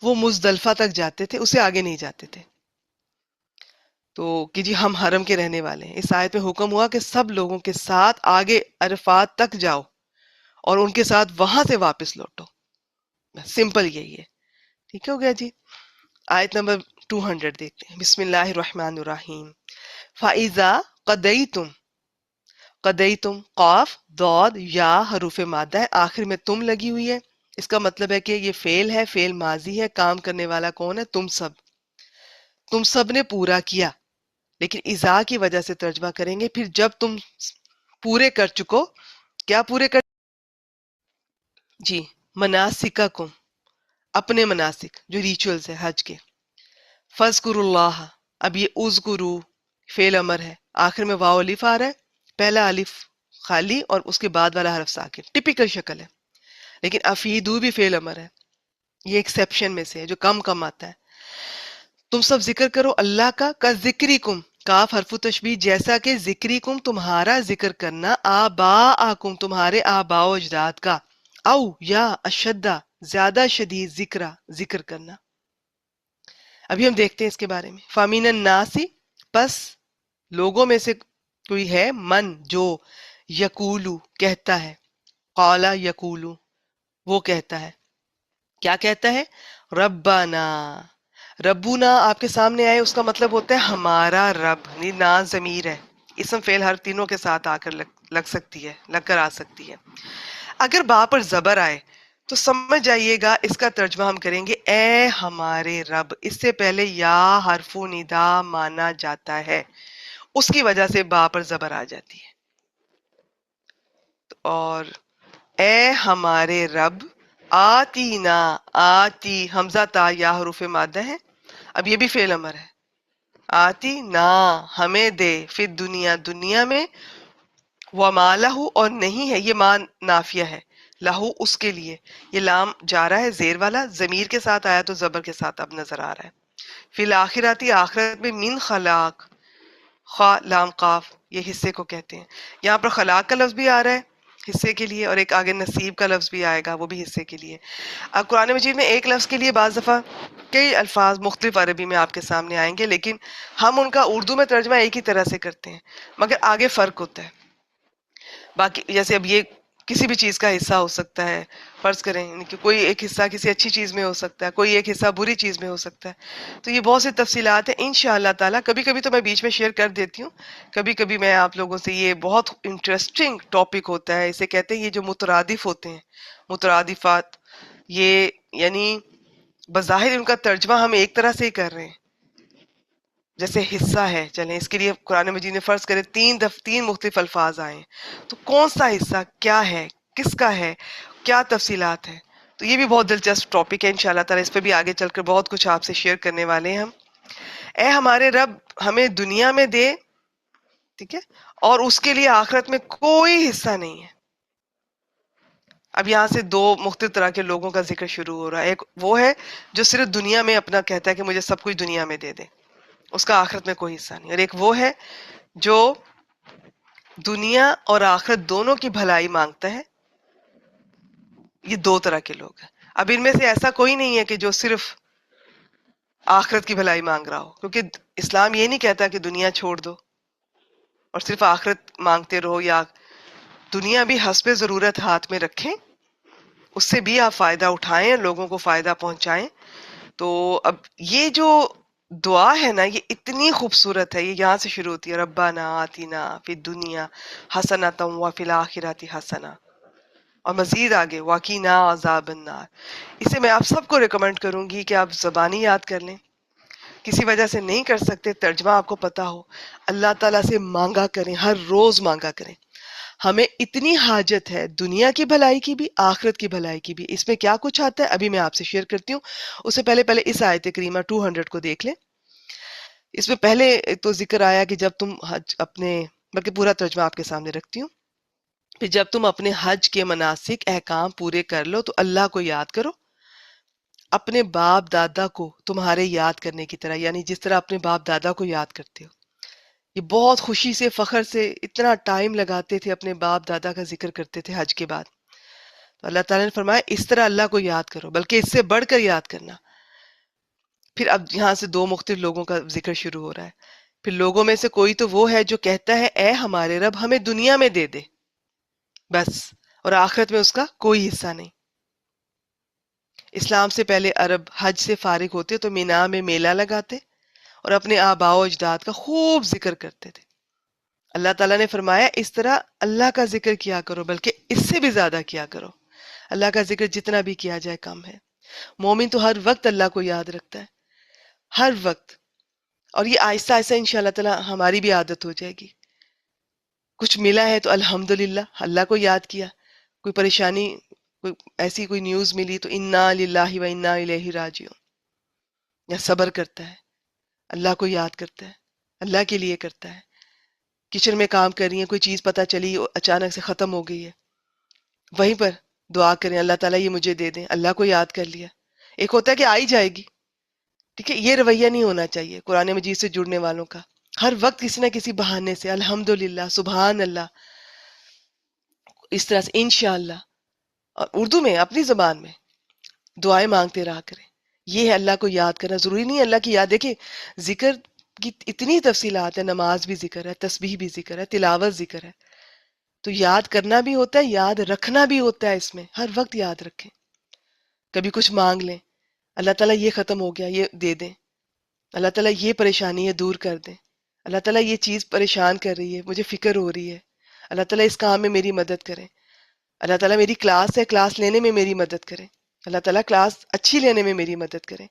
Speaker 1: وہ مزدلفہ تک جاتے تھے، اسے آگے نہیں جاتے تھے. تو کہ جی ہم حرم کے رہنے والے ہیں، اس آیت میں حکم ہوا کہ سب لوگوں کے ساتھ آگے عرفات تک جاؤ اور ان کے ساتھ وہاں سے واپس لوٹو. بس سمپل یہی ہے. ٹھیک ہو گیا جی. آیت نمبر 200 دیکھتے ہیں. بسم اللہ الرحمن الرحیم. فَإِذَا قَضَيْتُمْ، قَضَيْتُمْ قاف ضاد یا حروف مادہ ہے، آخر میں تم لگی ہوئی ہے. اس کا مطلب ہے کہ یہ فعل ہے، فعل ماضی ہے، کام کرنے والا کون ہے؟ تم سب نے پورا کیا. لیکن اذا کی وجہ سے ترجمہ کریں گے، پھر جب تم پورے کر چکو. کیا پورے کر؟ جی مناسککم، اپنے مناسک جو ریچولز ہے حج کے. فَاذْكُرُوا اللَّهَ، اب یہ اذکرو فعل امر ہے، آخر میں واو الف آ رہا ہے، پہلا الف خالی اور اس کے بعد والا حرف ساکن، ٹپیکل شکل ہے. لیکن افیدو بھی فعل امر ہے، یہ ایکسیپشن میں سے ہے جو کم کم آتا ہے. تم سب ذکر کرو اللہ کا ذکریکم، کاف حرف تشبیہ، جیسا کہ ذکریکم تمہارا ذکر کرنا، آباءکم تمہارے آباء و اجداد کا، او یا اشدہ زیادہ شدید ذکر کرنا. ابھی ہم دیکھتے ہیں اس کے بارے میں. فامین الناسی، پس لوگوں میں سے کوئی ہے، من جو یقولو کہتا ہے، قالا یقولو وہ کہتا ہے. کیا کہتا ہے؟ ربنا، ربنا آپ کے سامنے آئے، اس کا مطلب ہوتا ہے ہمارا رب. یہ نا ضمیر ہے، اسم فعل ہر تینوں کے ساتھ آ کر لگ سکتی ہے، لگ کر آ سکتی ہے. اگر با پر زبر آئے تو سمجھ جائیے گا اس کا ترجمہ ہم کریں گے اے ہمارے رب. اس سے پہلے یا حرف ندا مانا جاتا ہے، اس کی وجہ سے با پر زبر آ جاتی ہے. اور اے ہمارے رب، آتینا، آتی حمزہ تا یا حروف مادہ ہے. اب یہ بھی فعل امر ہے. آتی نا ہمیں دے، فی دنیا دنیا میں، وما لہو اور نہیں ہے، یہ مان نافیہ ہے، لہو اس کے لیے. یہ لام جارا ہے زیر والا، ضمیر کے ساتھ آیا تو زبر کے ساتھ اب نظر آ رہا ہے. فی الاخراتی آخرت میں، من خلاق، خا لام قاف یہ حصے کو کہتے ہیں. یہاں پر خلاق کا لفظ بھی آ رہا ہے حصے کے لیے، اور ایک آگے نصیب کا لفظ بھی آئے گا، وہ بھی حصے کے لیے. اب قرآن مجید میں ایک لفظ کے لیے بعض دفعہ کئی الفاظ مختلف عربی میں آپ کے سامنے آئیں گے، لیکن ہم ان کا اردو میں ترجمہ ایک ہی طرح سے کرتے ہیں، مگر آگے فرق ہوتا ہے. باقی جیسے اب یہ کسی بھی چیز کا حصہ ہو سکتا ہے، فرض کریں یعنی کہ کوئی ایک حصہ کسی اچھی چیز میں ہو سکتا ہے، کوئی ایک حصہ بری چیز میں ہو سکتا ہے. تو یہ بہت سی تفصیلات ہیں انشاءاللہ تعالیٰ. کبھی کبھی تو میں بیچ میں شیئر کر دیتی ہوں، کبھی کبھی میں آپ لوگوں سے، یہ بہت انٹرسٹنگ ٹاپک ہوتا ہے، اسے کہتے ہیں یہ جو مترادف ہوتے ہیں، مترادفات، یہ یعنی بظاہر ان کا ترجمہ ہم ایک طرح سے ہی کر رہے ہیں. جیسے حصہ ہے، چلیں اس کے لیے قرآن مجید نے فرض کرے تین مختلف الفاظ آئے ہیں، تو کون سا حصہ کیا ہے، کس کا ہے، کیا تفصیلات ہیں. تو یہ بھی بہت دلچسپ ٹاپک ہے انشاءاللہ تعالیٰ، اس پہ بھی آگے چل کر بہت کچھ آپ سے شیئر کرنے والے ہیں ہم. اے ہمارے رب ہمیں دنیا میں دے، ٹھیک ہے، اور اس کے لیے آخرت میں کوئی حصہ نہیں ہے. اب یہاں سے دو مختلف طرح کے لوگوں کا ذکر شروع ہو رہا ہے. ایک وہ ہے جو صرف دنیا میں اپنا کہتا ہے کہ مجھے سب کچھ دنیا میں دے دے، اس کا آخرت میں کوئی حصہ نہیں. اور ایک وہ ہے جو دنیا اور آخرت دونوں کی بھلائی مانگتا ہے. یہ دو طرح کے لوگ ہیں. اب ان میں سے ایسا کوئی نہیں ہے کہ جو صرف آخرت کی بھلائی مانگ رہا ہو، کیونکہ اسلام یہ نہیں کہتا کہ دنیا چھوڑ دو اور صرف آخرت مانگتے رہو، یا دنیا بھی حسب ضرورت ہاتھ میں رکھیں، اس سے بھی آپ فائدہ اٹھائیں، لوگوں کو فائدہ پہنچائیں. تو اب یہ جو دعا ہے نا، یہ اتنی خوبصورت ہے. یہ یہاں سے شروع ہوتی ہے، ربنا آتینا فی الدنیا حسنۃ وفی الآخرۃ حسنہ، اور مزید آگے وقینا عذاب النار. اسے میں آپ سب کو ریکمینڈ کروں گی کہ آپ زبانی یاد کر لیں. کسی وجہ سے نہیں کر سکتے، ترجمہ آپ کو پتا ہو، اللہ تعالیٰ سے مانگا کریں، ہر روز مانگا کریں. ہمیں اتنی حاجت ہے دنیا کی بھلائی کی بھی، آخرت کی بھلائی کی بھی. اس میں کیا کچھ آتا ہے ابھی میں آپ سے شیئر کرتی ہوں. اس سے پہلے اس آیت کریمہ 200 کو دیکھ لیں. اس میں پہلے تو ذکر آیا کہ جب تم حج اپنے، بلکہ پورا ترجمہ آپ کے سامنے رکھتی ہوں، پھر جب تم اپنے حج کے مناسک احکام پورے کر لو تو اللہ کو یاد کرو اپنے باپ دادا کو تمہارے یاد کرنے کی طرح، یعنی جس طرح اپنے باپ دادا کو یاد کرتے ہو. یہ بہت خوشی سے، فخر سے اتنا ٹائم لگاتے تھے، اپنے باپ دادا کا ذکر کرتے تھے حج کے بعد. تو اللہ تعالیٰ نے فرمایا اس طرح اللہ کو یاد کرو، بلکہ اس سے بڑھ کر یاد کرنا. پھر اب یہاں سے دو مختلف لوگوں کا ذکر شروع ہو رہا ہے. پھر لوگوں میں سے کوئی تو وہ ہے جو کہتا ہے اے ہمارے رب ہمیں دنیا میں دے دے بس، اور آخرت میں اس کا کوئی حصہ نہیں۔ اسلام سے پہلے عرب حج سے فارغ ہوتے تو مینا میں میلہ لگاتے اور اپنے آباء و اجداد کا خوب ذکر کرتے تھے۔ اللہ تعالیٰ نے فرمایا اس طرح اللہ کا ذکر کیا کرو، بلکہ اس سے بھی زیادہ کیا کرو۔ اللہ کا ذکر جتنا بھی کیا جائے کم ہے۔ مومن تو ہر وقت اللہ کو یاد رکھتا ہے، ہر وقت، اور یہ آہستہ آہستہ انشاءاللہ تعالیٰ ہماری بھی عادت ہو جائے گی۔ کچھ ملا ہے تو الحمدللہ اللہ کو یاد کیا، کوئی پریشانی، کوئی ایسی کوئی نیوز ملی تو انا للہ و انا الیہ راجعون، یا صبر کرتا ہے، اللہ کو یاد کرتا ہے، اللہ کے لیے کرتا ہے۔ کچن میں کام کر رہی ہیں، کوئی چیز پتہ چلی اچانک سے ختم ہو گئی ہے، وہیں پر دعا کریں اللہ تعالیٰ یہ مجھے دے دیں، اللہ کو یاد کر لیا۔ ایک ہوتا ہے کہ آئی جائے گی، ٹھیک ہے، یہ رویہ نہیں ہونا چاہیے قرآن مجید سے جڑنے والوں کا۔ ہر وقت کسی نہ کسی بہانے سے الحمدللہ، سبحان اللہ، اس طرح سے انشاءاللہ، اور اردو میں اپنی زبان میں دعائیں مانگتے رہا کریں۔ یہ ہے اللہ کو یاد کرنا۔ ضروری نہیں ہے اللہ کی یاد، دیکھیں ذکر کی اتنی تفصیلات ہے، نماز بھی ذکر ہے، تسبیح بھی ذکر ہے، تلاوت ذکر ہے، تو یاد کرنا بھی ہوتا ہے، یاد رکھنا بھی ہوتا ہے۔ اس میں ہر وقت یاد رکھیں۔ کبھی کچھ مانگ لیں، اللہ تعالیٰ یہ ختم ہو گیا، یہ دے دیں، اللہ تعالیٰ یہ پریشانی ہے دور کر دیں، اللہ تعالیٰ یہ چیز پریشان کر رہی ہے، مجھے فکر ہو رہی ہے، اللہ تعالیٰ اس کام میں میری مدد کریں، اللہ تعالیٰ میری کلاس ہے، کلاس لینے میں میری مدد کریں، اللہ تعالیٰ کلاس اچھی لینے میں میری مدد کریں،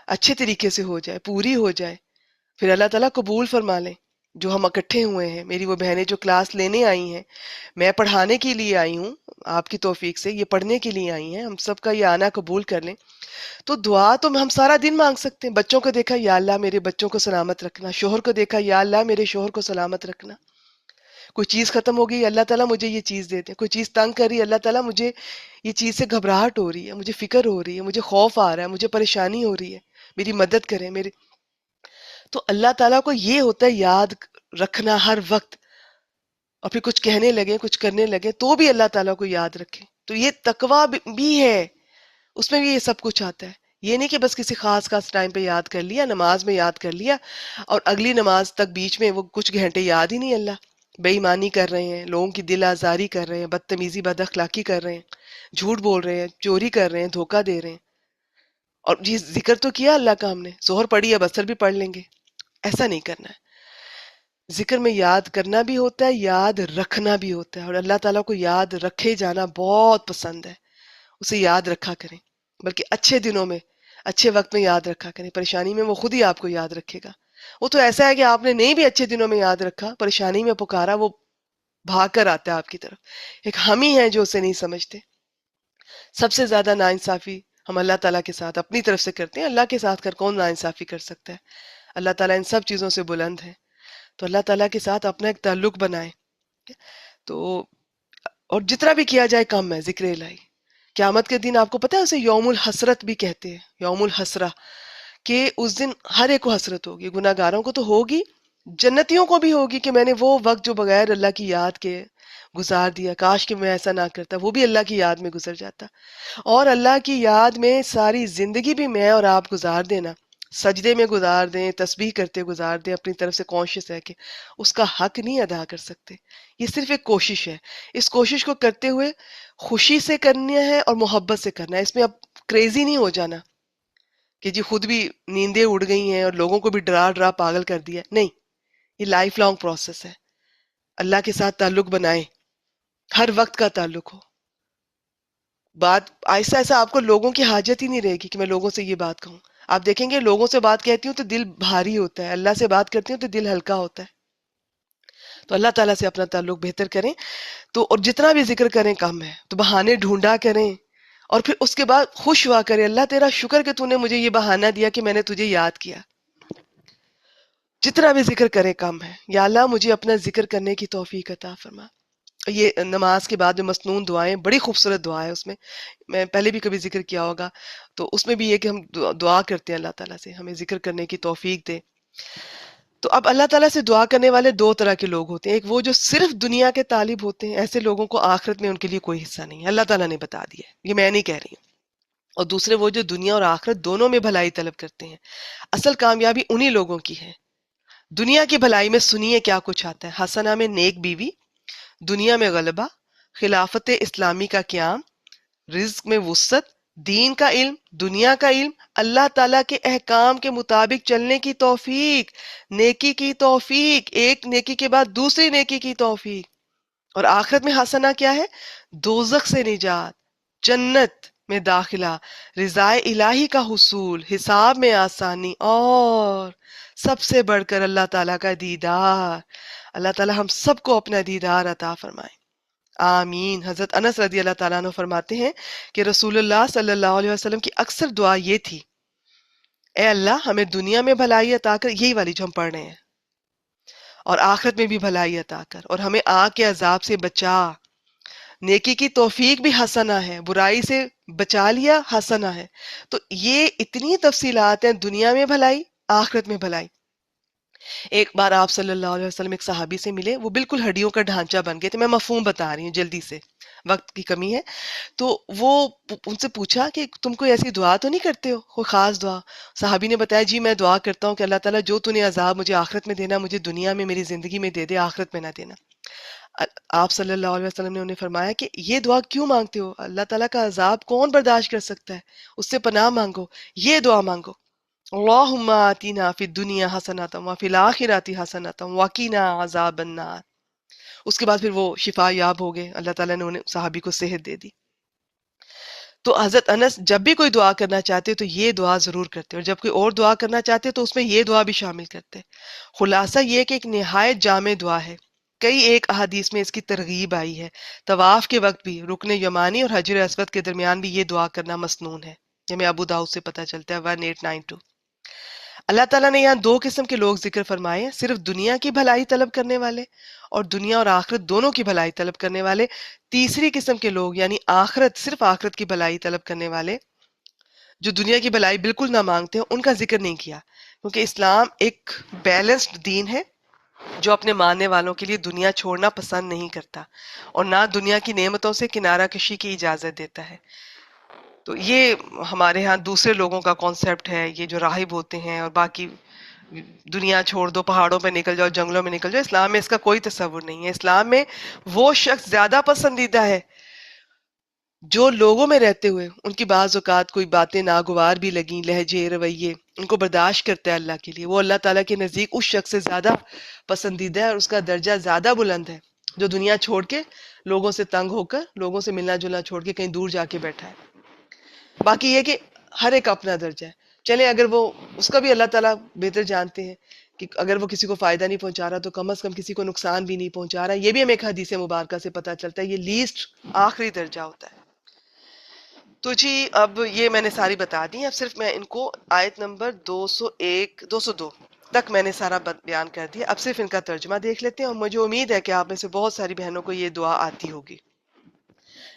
Speaker 1: اچھے طریقے سے ہو جائے، پوری ہو جائے، پھر اللہ تعالیٰ قبول فرما لیں۔ جو ہم اکٹھے ہوئے ہیں، میری وہ بہنیں جو کلاس لینے آئی ہیں، میں پڑھانے کے لیے آئی ہوں، آپ کی توفیق سے یہ پڑھنے کے لیے آئی ہیں، ہم سب کا یہ آنا قبول کر لیں۔ تو دعا تو ہم سارا دن مانگ سکتے ہیں۔ بچوں کو دیکھا، یا اللہ میرے بچوں کو سلامت رکھنا، شوہر کو دیکھا، یا اللہ میرے شوہر کو سلامت رکھنا، کوئی چیز ختم ہو گئی، اللہ تعالیٰ مجھے یہ چیز دے دے، کوئی چیز تنگ کر رہی ہے، اللہ تعالیٰ مجھے یہ چیز سے گھبراہٹ ہو رہی ہے، مجھے فکر ہو رہی ہے، مجھے خوف آ رہا ہے، مجھے پریشانی ہو رہی ہے، میری مدد کریں میری۔ تو اللہ تعالیٰ کو یہ ہوتا ہے یاد رکھنا ہر وقت، اور پھر کچھ کہنے لگے، کچھ کرنے لگے تو بھی اللہ تعالیٰ کو یاد رکھیں۔ تو یہ تقویٰ بھی ہے، اس میں بھی یہ سب کچھ آتا ہے۔ یہ نہیں کہ بس کسی خاص ٹائم پہ یاد کر لیا، نماز میں یاد کر لیا، اور اگلی نماز تک بیچ میں وہ کچھ گھنٹے یاد ہی نہیں اللہ۔ بے ایمانی کر رہے ہیں، لوگوں کی دل آزاری کر رہے ہیں، بدتمیزی بد اخلاقی کر رہے ہیں، جھوٹ بول رہے ہیں، چوری کر رہے ہیں، دھوکہ دے رہے ہیں، اور یہ ذکر تو کیا اللہ کا ہم نے، ظہر پڑھی ہے بسر بھی پڑھ لیں گے، ایسا نہیں کرنا ہے۔ ذکر میں یاد کرنا بھی ہوتا ہے، یاد رکھنا بھی ہوتا ہے، اور اللہ تعالیٰ کو یاد رکھے جانا بہت پسند ہے، اسے یاد رکھا کریں، بلکہ اچھے دنوں میں، اچھے وقت میں یاد رکھا کریں۔ پریشانی میں وہ خود ہی آپ کو یاد رکھے گا۔ وہ تو ایسا ہے کہ آپ نے نہیں بھی اچھے دنوں میں یاد رکھا، پریشانی میں پکارا، وہ بھاگ کر آتا ہے آپ کی طرف۔ ایک ہم ہی ہیں جو اسے نہیں سمجھتے۔ سب سے زیادہ ناانصافی ہم اللہ تعالیٰ کے ساتھ اپنی طرف سے کرتے ہیں، اللہ کے ساتھ کر کون ناانصافی کر سکتا ہے؟ اللہ تعالیٰ ان سب چیزوں سے بلند ہے۔ تو اللہ تعالیٰ کے ساتھ اپنا ایک تعلق بنائیں۔ تو اور جتنا بھی کیا جائے کم ہے ذکر الہی۔ قیامت کے دن آپ کو پتہ ہے اسے یوم الحسرت بھی کہتے ہیں، یوم الحسرہ، کہ اس دن ہر ایک کو حسرت ہوگی، گناہ گاروں کو تو ہوگی، جنتیوں کو بھی ہوگی کہ میں نے وہ وقت جو بغیر اللہ کی یاد کے گزار دیا، کاش کہ میں ایسا نہ کرتا، وہ بھی اللہ کی یاد میں گزر جاتا۔ اور اللہ کی یاد میں ساری زندگی بھی میں اور آپ گزار دینا، سجدے میں گزار دیں، تسبیح کرتے گزار دیں، اپنی طرف سے کانشیس ہے کہ اس کا حق نہیں ادا کر سکتے۔ یہ صرف ایک کوشش ہے، اس کوشش کو کرتے ہوئے خوشی سے کرنا ہے اور محبت سے کرنا ہے۔ اس میں اب کریزی نہیں ہو جانا کہ جی خود بھی نیندیں اڑ گئی ہیں اور لوگوں کو بھی ڈرا ڈرا پاگل کر دیا، نہیں، یہ لائف لانگ پروسیس ہے۔ اللہ کے ساتھ تعلق بنائیں، ہر وقت کا تعلق ہو۔ بات ایسا ایسا آپ کو لوگوں کی حاجت ہی نہیں رہے گی کہ میں لوگوں سے یہ بات کہوں۔ آپ دیکھیں گے لوگوں سے بات کہتی ہوں تو دل بھاری ہوتا ہے، اللہ سے بات کرتی ہوں تو دل ہلکا ہوتا ہے۔ تو اللہ تعالیٰ سے اپنا تعلق بہتر کریں، تو اور جتنا بھی ذکر کریں کم ہے، تو بہانے ڈھونڈا کریں، اور پھر اس کے بعد خوش ہوا کریں، اللہ تیرا شکر کہ تو نے مجھے یہ بہانہ دیا کہ میں نے تجھے یاد کیا۔ جتنا بھی ذکر کریں کم ہے۔ یا اللہ مجھے اپنا ذکر کرنے کی توفیق عطا فرما۔ یہ نماز کے بعد میں مسنون دعائیں، بڑی خوبصورت دعا ہے، اس میں پہلے بھی کبھی ذکر کیا ہوگا، تو اس میں بھی یہ کہ ہم دعا کرتے ہیں اللہ تعالیٰ سے ہمیں ذکر کرنے کی توفیق دے۔ تو اب اللہ تعالیٰ سے دعا کرنے والے دو طرح کے لوگ ہوتے ہیں، ایک وہ جو صرف دنیا کے طالب ہوتے ہیں، ایسے لوگوں کو آخرت میں ان کے لیے کوئی حصہ نہیں ہے، اللہ تعالیٰ نے بتا دیا ہے، یہ میں نہیں کہہ رہی ہوں۔ اور دوسرے وہ جو دنیا اور آخرت دونوں میں بھلائی طلب کرتے ہیں۔ اصل کامیابی انہی لوگوں کی ہے دنیا کی بھلائی میں سنیے کیا کچھ آتا ہے. حسنہ میں نیک بیوی، دنیا میں غلبہ، خلافت اسلامی کا قیام، رزق میں وسعت، دین کا علم، دنیا کا علم، اللہ تعالیٰ کے احکام کے مطابق چلنے کی توفیق، نیکی کی توفیق، ایک نیکی کے بعد دوسری نیکی کی توفیق. اور آخرت میں حسنہ کیا ہے؟ دوزخ سے نجات، جنت میں داخلہ، رضائے الہی کا حصول، حساب میں آسانی، اور سب سے بڑھ کر اللہ تعالیٰ کا دیدار. اللہ تعالیٰ ہم سب کو اپنا دیدار عطا فرمائے، آمین. حضرت انس رضی اللہ تعالیٰ عنہ فرماتے ہیں کہ رسول اللہ صلی اللہ علیہ وسلم کی اکثر دعا یہ تھی، اے اللہ ہمیں دنیا میں بھلائی عطا کر، یہی والی جو ہم پڑھ رہے ہیں، اور آخرت میں بھی بھلائی عطا کر، اور ہمیں آگ کے عذاب سے بچا. نیکی کی توفیق بھی حسنہ ہے، برائی سے بچا لیا حسنہ ہے. تو یہ اتنی تفصیلات ہیں، دنیا میں بھلائی، آخرت میں بھلائی. ایک بار آپ صلی اللہ علیہ وسلم ایک صحابی سے ملے، وہ بالکل ہڈیوں کا ڈھانچہ بن گئے تھے. میں مفہوم بتا رہی ہوں جلدی سے، وقت کی کمی ہے. تو وہ ان سے پوچھا کہ تم کوئی ایسی دعا تو نہیں کرتے ہو، کوئی خاص دعا؟ صحابی نے بتایا جی میں دعا کرتا ہوں کہ اللہ تعالیٰ جو تو نے عذاب مجھے آخرت میں دینا، مجھے دنیا میں میری زندگی میں دے دے، آخرت میں نہ دینا. آپ صلی اللہ علیہ وسلم نے انہیں فرمایا کہ یہ دعا کیوں مانگتے ہو؟ اللہ تعالیٰ کا عذاب کون برداشت کر سکتا ہے؟ اس سے پناہ مانگو، یہ دعا مانگو، اللہم آتینا فی الدنیا حسنۃ وفی الآخرۃ حسنۃ وقنا عذاب النار. اس کے بعد پھر وہ شفا یاب ہو گئے، اللہ تعالیٰ نے انہیں صحابی کو صحت دے دی. تو حضرت انس جب بھی کوئی دعا کرنا چاہتے تو یہ دعا ضرور کرتے، اور جب کوئی اور دعا کرنا چاہتے تو اس میں یہ دعا بھی شامل کرتے. خلاصہ یہ کہ ایک نہایت جامع دعا ہے. کئی ایک احادیث میں اس کی ترغیب آئی ہے. طواف کے وقت بھی رکن یمانی اور حجر اسود کے درمیان بھی یہ دعا کرنا مسنون ہے. یہ ہمیں ابو داؤد سے پتہ چلتا ہے 1892. اللہ تعالیٰ نے یہاں دو قسم کے لوگ ذکر فرمائے ہیں، صرف دنیا کی بھلائی طلب کرنے والے اور دنیا اور آخرت دونوں کی بھلائی طلب کرنے والے. تیسری قسم کے لوگ یعنی آخرت، صرف آخرت کی بھلائی طلب کرنے والے جو دنیا کی بھلائی بالکل نہ مانگتے ہیں، ان کا ذکر نہیں کیا، کیونکہ اسلام ایک بیلنسڈ دین ہے جو اپنے ماننے والوں کے لیے دنیا چھوڑنا پسند نہیں کرتا اور نہ دنیا کی نعمتوں سے کنارہ کشی کی اجازت دیتا ہے. تو یہ ہمارے ہاں دوسرے لوگوں کا کانسیپٹ ہے، یہ جو راہب ہوتے ہیں اور باقی دنیا چھوڑ دو، پہاڑوں پہ نکل جاؤ، جنگلوں میں نکل جاؤ. اسلام میں اس کا کوئی تصور نہیں ہے. اسلام میں وہ شخص زیادہ پسندیدہ ہے جو لوگوں میں رہتے ہوئے ان کی بعض اوقات کوئی باتیں ناگوار بھی لگیں، لہجے، رویے، ان کو برداشت کرتا ہے اللہ کے لیے. وہ اللہ تعالیٰ کے نزدیک اس شخص سے زیادہ پسندیدہ ہے اور اس کا درجہ زیادہ بلند ہے جو دنیا چھوڑ کے لوگوں سے تنگ ہو کر، لوگوں سے ملنا جلنا چھوڑ کے کہیں دور جا کے بیٹھا ہے. باقی یہ کہ ہر ایک اپنا درجہ ہے. چلیں اگر وہ اس کا بھی اللہ تعالیٰ بہتر جانتے ہیں کہ اگر وہ کسی کو فائدہ نہیں پہنچا رہا تو کم از کم کسی کو نقصان بھی نہیں پہنچا رہا. یہ بھی ہمیں ایک حدیث مبارکہ سے پتہ چلتا ہے. یہ لیسٹ آخری درجہ ہوتا ہے. تو جی اب یہ میں نے ساری بتا دی. اب صرف میں ان کو آیت نمبر 201 202 تک میں نے سارا بیان کر دیا. اب صرف ان کا ترجمہ دیکھ لیتے ہیں، اور مجھے امید ہے کہ آپ میں سے بہت ساری بہنوں کو یہ دعا آتی ہوگی.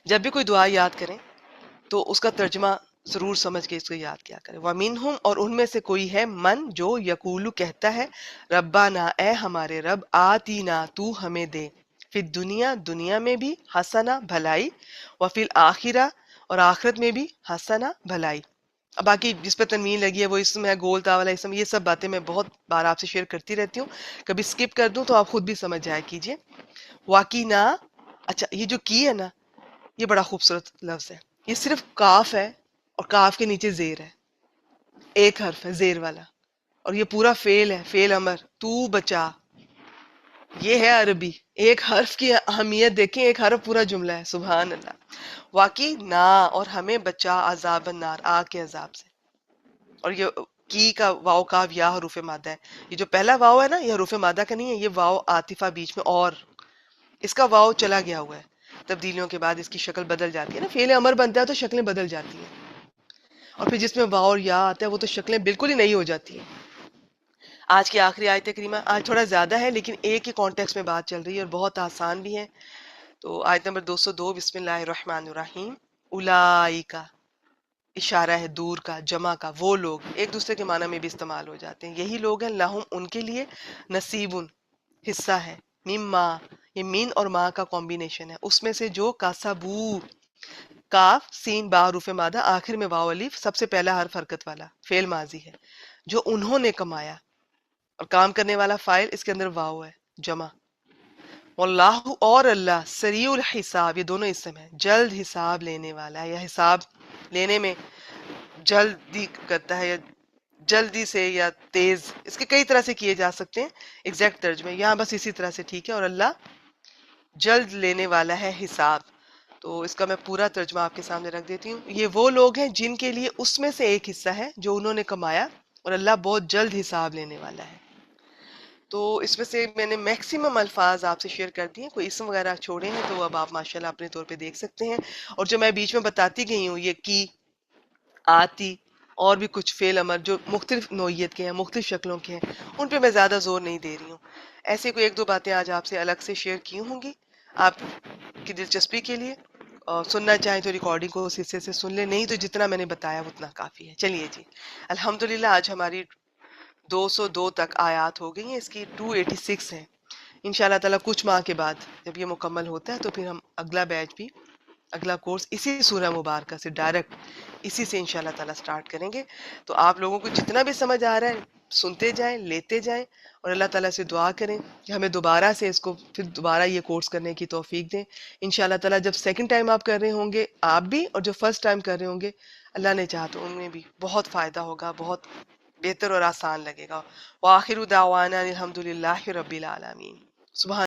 Speaker 1: جب بھی کوئی دعا یاد کریں تو اس کا ترجمہ ضرور سمجھ کے اس کو یاد کیا کریں. وَمِنْهُمْ اور ان میں سے کوئی ہے، من جو یقولو کہتا ہے، ربنا اے ہمارے رب، آتینا تو ہمیں دے، فی الدنیا دنیا میں بھی، حسنہ بھلائی، وفی الآخرہ اور آخرت میں بھی حسنہ بھلائی. اب باقی جس پہ تنوین لگی ہے وہ اسم ہے، گول تا والا اسم، یہ سب باتیں میں بہت بار آپ سے شیئر کرتی رہتی ہوں. کبھی سکپ کر دوں تو آپ خود بھی سمجھ جایا کیجئے. واقعی اچھا یہ جو کی ہے نا، یہ بڑا خوبصورت لفظ ہے. یہ صرف کاف ہے اور کاف کے نیچے زیر ہے، ایک حرف ہے زیر والا، اور یہ پورا فعل ہے، فعل امر، تو بچا. یہ ہے عربی. ایک حرف کی اہمیت دیکھیں، ایک حرف پورا جملہ ہے. سبحان اللہ. واقعی اور ہمیں بچا عذاب النار، آگ کے عذاب سے. اور یہ کی کا واو کاف یا حروف مادہ ہے. یہ جو پہلا واو ہے نا، یہ حروف مادہ کا نہیں ہے، یہ واو عاطفہ بیچ میں، اور اس کا واو چلا گیا ہوا ہے. تبدیلیوں کے بعد اس کی شکل بدل جاتی ہے نا، فعل امر بنتا ہے تو شکلیں بدل جاتی ہیں، اور پھر جس میں واو اور یا آتا ہے وہ تو شکلیں بالکل ہی نئی ہو جاتی ہیں. آج کی آخری آیت کریمہ، آج تھوڑا زیادہ ہے لیکن ایک ہی کانٹیکس میں بات چل رہی ہے اور بہت آسان بھی ہے. تو آیت نمبر 202، بسم اللہ الرحمن الرحیم. اولائکا اشارہ ہے دور کا، جمع کا، وہ لوگ ایک دوسرے کے معنی میں بھی استعمال ہو جاتے ہیں. یہی لوگ ہیں، لہم ان کے لیے، نصیبن حصہ ہے، مما یہ مین اور ماں کا کمبینیشن ہے، اس میں سے جو کاسبو، کاف سین با حروف مادہ، آخر میں واو الف، سب سے پہلا حرف حرکت والا، فعل ماضی ہے، جو انہوں نے کمایا. اور کام کرنے والا فائل اس کے اندر واو ہے جمع. واللہ اور اللہ سریع الحساب، یہ دونوں اسم ہے، جلد حساب لینے والا ہے، یا حساب لینے میں جلدی کرتا ہے، یا جلدی سے یا تیز، اس کے کئی طرح سے کیے جا سکتے ہیں ایگزیکٹ ترجمے، یہاں بس اسی طرح سے ٹھیک ہے. اور اللہ جلد لینے والا ہے حساب. تو اس کا میں پورا ترجمہ آپ کے سامنے رکھ دیتی ہوں. یہ وہ لوگ ہیں جن کے لیے اس میں سے ایک حصہ ہے جو انہوں نے کمایا، اور اللہ بہت جلد حساب لینے والا ہے. تو اس میں سے میں نے میکسیمم الفاظ آپ سے شیئر کر دیے، کوئی اسم وغیرہ چھوڑے ہیں تو اب آپ ماشاءاللہ اپنے طور پہ دیکھ سکتے ہیں. اور جو میں بیچ میں بتاتی گئی ہوں، یہ کی، آتی، اور بھی کچھ فعل امر جو مختلف نوعیت کے ہیں، مختلف شکلوں کے ہیں، ان پہ میں زیادہ زور نہیں دے رہی ہوں. ایسے کوئی ایک دو باتیں آج آپ سے الگ سے شیئر کی ہوں گی آپ کی دلچسپی کے لیے. اور سننا چاہیں تو ریکارڈنگ کو اس حصے سے سن لیں، نہیں تو جتنا میں نے بتایا اتنا کافی ہے. چلیے جی، الحمدللہ آج ہماری 202 تک آیات ہو گئی ہیں، اس کی 286 ہیں. انشاءاللہ تعالیٰ کچھ ماہ کے بعد جب یہ مکمل ہوتا ہے تو پھر ہم اگلا بیچ بھی، اگلا کورس اسی سورہ مبارکہ سے ڈائریکٹ اسی سے انشاءاللہ تعالیٰ سٹارٹ کریں گے. تو آپ لوگوں کو جتنا بھی سمجھ آ رہا ہے سنتے جائیں، لیتے جائیں، اور اللہ تعالیٰ سے دعا کریں کہ ہمیں دوبارہ سے اس کو پھر دوبارہ یہ کورس کرنے کی توفیق دیں. انشاءاللہ تعالیٰ جب سیکنڈ ٹائم آپ کر رہے ہوں گے آپ بھی، اور جو فرسٹ ٹائم کر رہے ہوں گے اللہ نے چاہا تو ان میں بھی بہت فائدہ ہوگا، بہت بہتر اور آسان لگے گا. وآخر دعوانا الحمدللہ رب العالمین. سبحان